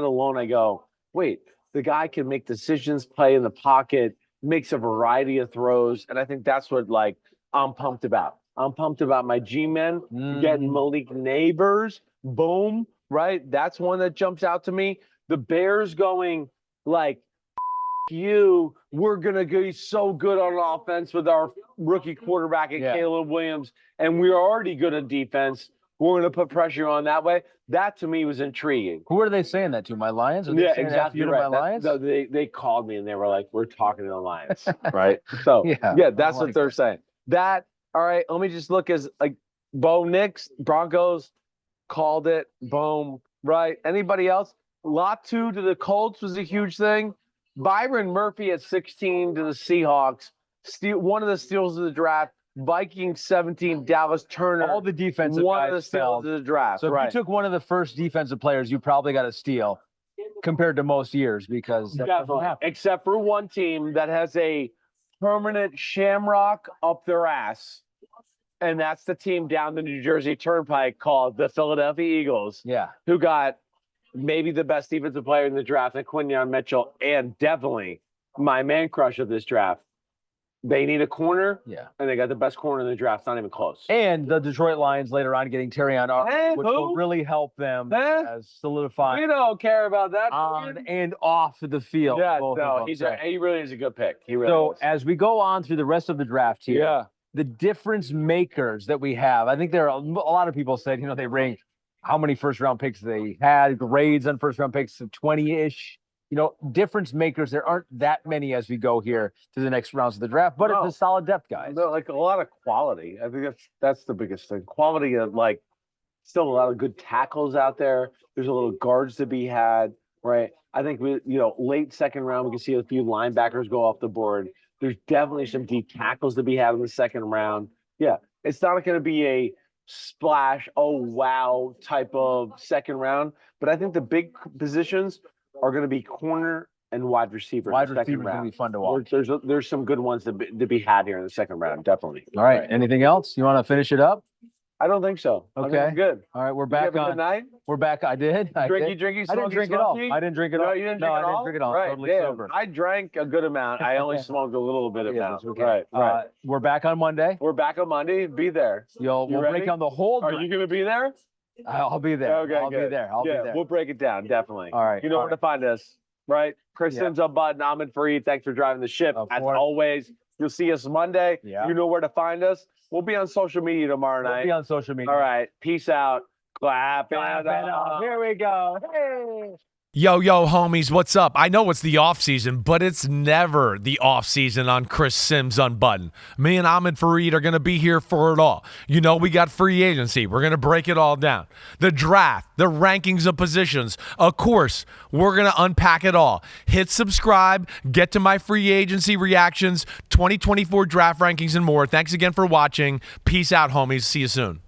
alone I go, wait, the guy can make decisions, play in the pocket, makes a variety of throws, and I think that's what like I'm pumped about. I'm pumped about my G-men getting Malik Nabers, boom, right? That's one that jumps out to me. The Bears going like, you, we're going to be so good on offense with our rookie quarterback and Caleb Williams, and we're already good on defense. We're going to put pressure on that way. That to me was intriguing. Who are they saying that to? My Lions? Are they Yeah, saying exactly F you to right. my Lions? No, they called me and they were like, "We're talking to the Lions," right? So Yeah, that's I what like they're saying. That all right? Let me just look as like Bo Nix, Broncos called it. Boom, right? Anybody else? Latu to the Colts was a huge thing. Byron Murphy at 16 to the Seahawks. One of the steals of the draft. Vikings 17, Dallas Turner. All the defensive one guys of the steals fell. of the draft. So if right. you took one of the first defensive players, you probably got a steal compared to most years because that doesn't Definitely. happen. Except for one team that has a permanent shamrock up their ass, and that's the team down the New Jersey Turnpike called the Philadelphia Eagles, Yeah. who got maybe the best defensive player in the draft, and Quinyon Mitchell, and definitely my man crush of this draft. They need a corner, Yeah. and they got the best corner in the draft. Not even close. And the Detroit Lions later on getting Terrion Arnold, which will really help them as solidify We don't care about that. on and off the field. Yeah, both no, of them. he really is a good pick. He really So is. as we go on through the rest of the draft here, Yeah. the difference makers that we have, I think there are a lot of people said, they ranked how many first round picks they had, grades on first round picks of 20-ish. Difference makers. There aren't that many as we go here to the next rounds of the draft, but it's a solid depth, guys. No, like a lot of quality. I think that's the biggest thing. Quality of like still a lot of good tackles out there. There's a little guards to be had, right? I think late second round we can see a few linebackers go off the board. There's definitely some deep tackles to be had in the second round. Yeah, it's not going to be a splash, oh wow type of second round, but I think the big positions are going to be corner and wide receiver. Wide in the second receiver is going to round. be fun to watch. There's some good ones to be had here in the second round, definitely. All right. Anything else? You want to finish it up? I don't think so. I think Okay. I'm good. All right. We're You back have a good on. night. We're back. I did. I Drinky, did. drinky, I didn't smoky, drink it all. smoky? I didn't drink it No, all. you didn't No, drink I it didn't all? drink it all. Right, Totally damn. sober. I drank a good amount. I only smoked a little bit Yeah, amount. that's okay. Right, right. We're back on Monday. We're back on Monday. Be there. We'll break ready? down the whole. Are you going to be there? I'll be there. Okay, I'll be good. there. I'll be there. We'll break it down, definitely. All right. You know where to find us, right? Kristen's Unbuttoned, Ahmed Fareed. Thanks for driving the ship. Of As course. always, you'll see us Monday. Yeah. You know where to find us. We'll be on social media tomorrow We'll night. be on social media. All right. Peace out. Clap it Clap it up. up. Here we go. Hey. Yo, homies, what's up? I know it's the off season, but it's never the off season on Chris Sims Unbuttoned. Me and Ahmed Fareed are going to be here for it all. You know, we got free agency. We're going to break it all down. The draft, the rankings of positions. Of course, we're going to unpack it all. Hit subscribe, get to my free agency reactions, 2024 draft rankings, and more. Thanks again for watching. Peace out, homies. See you soon.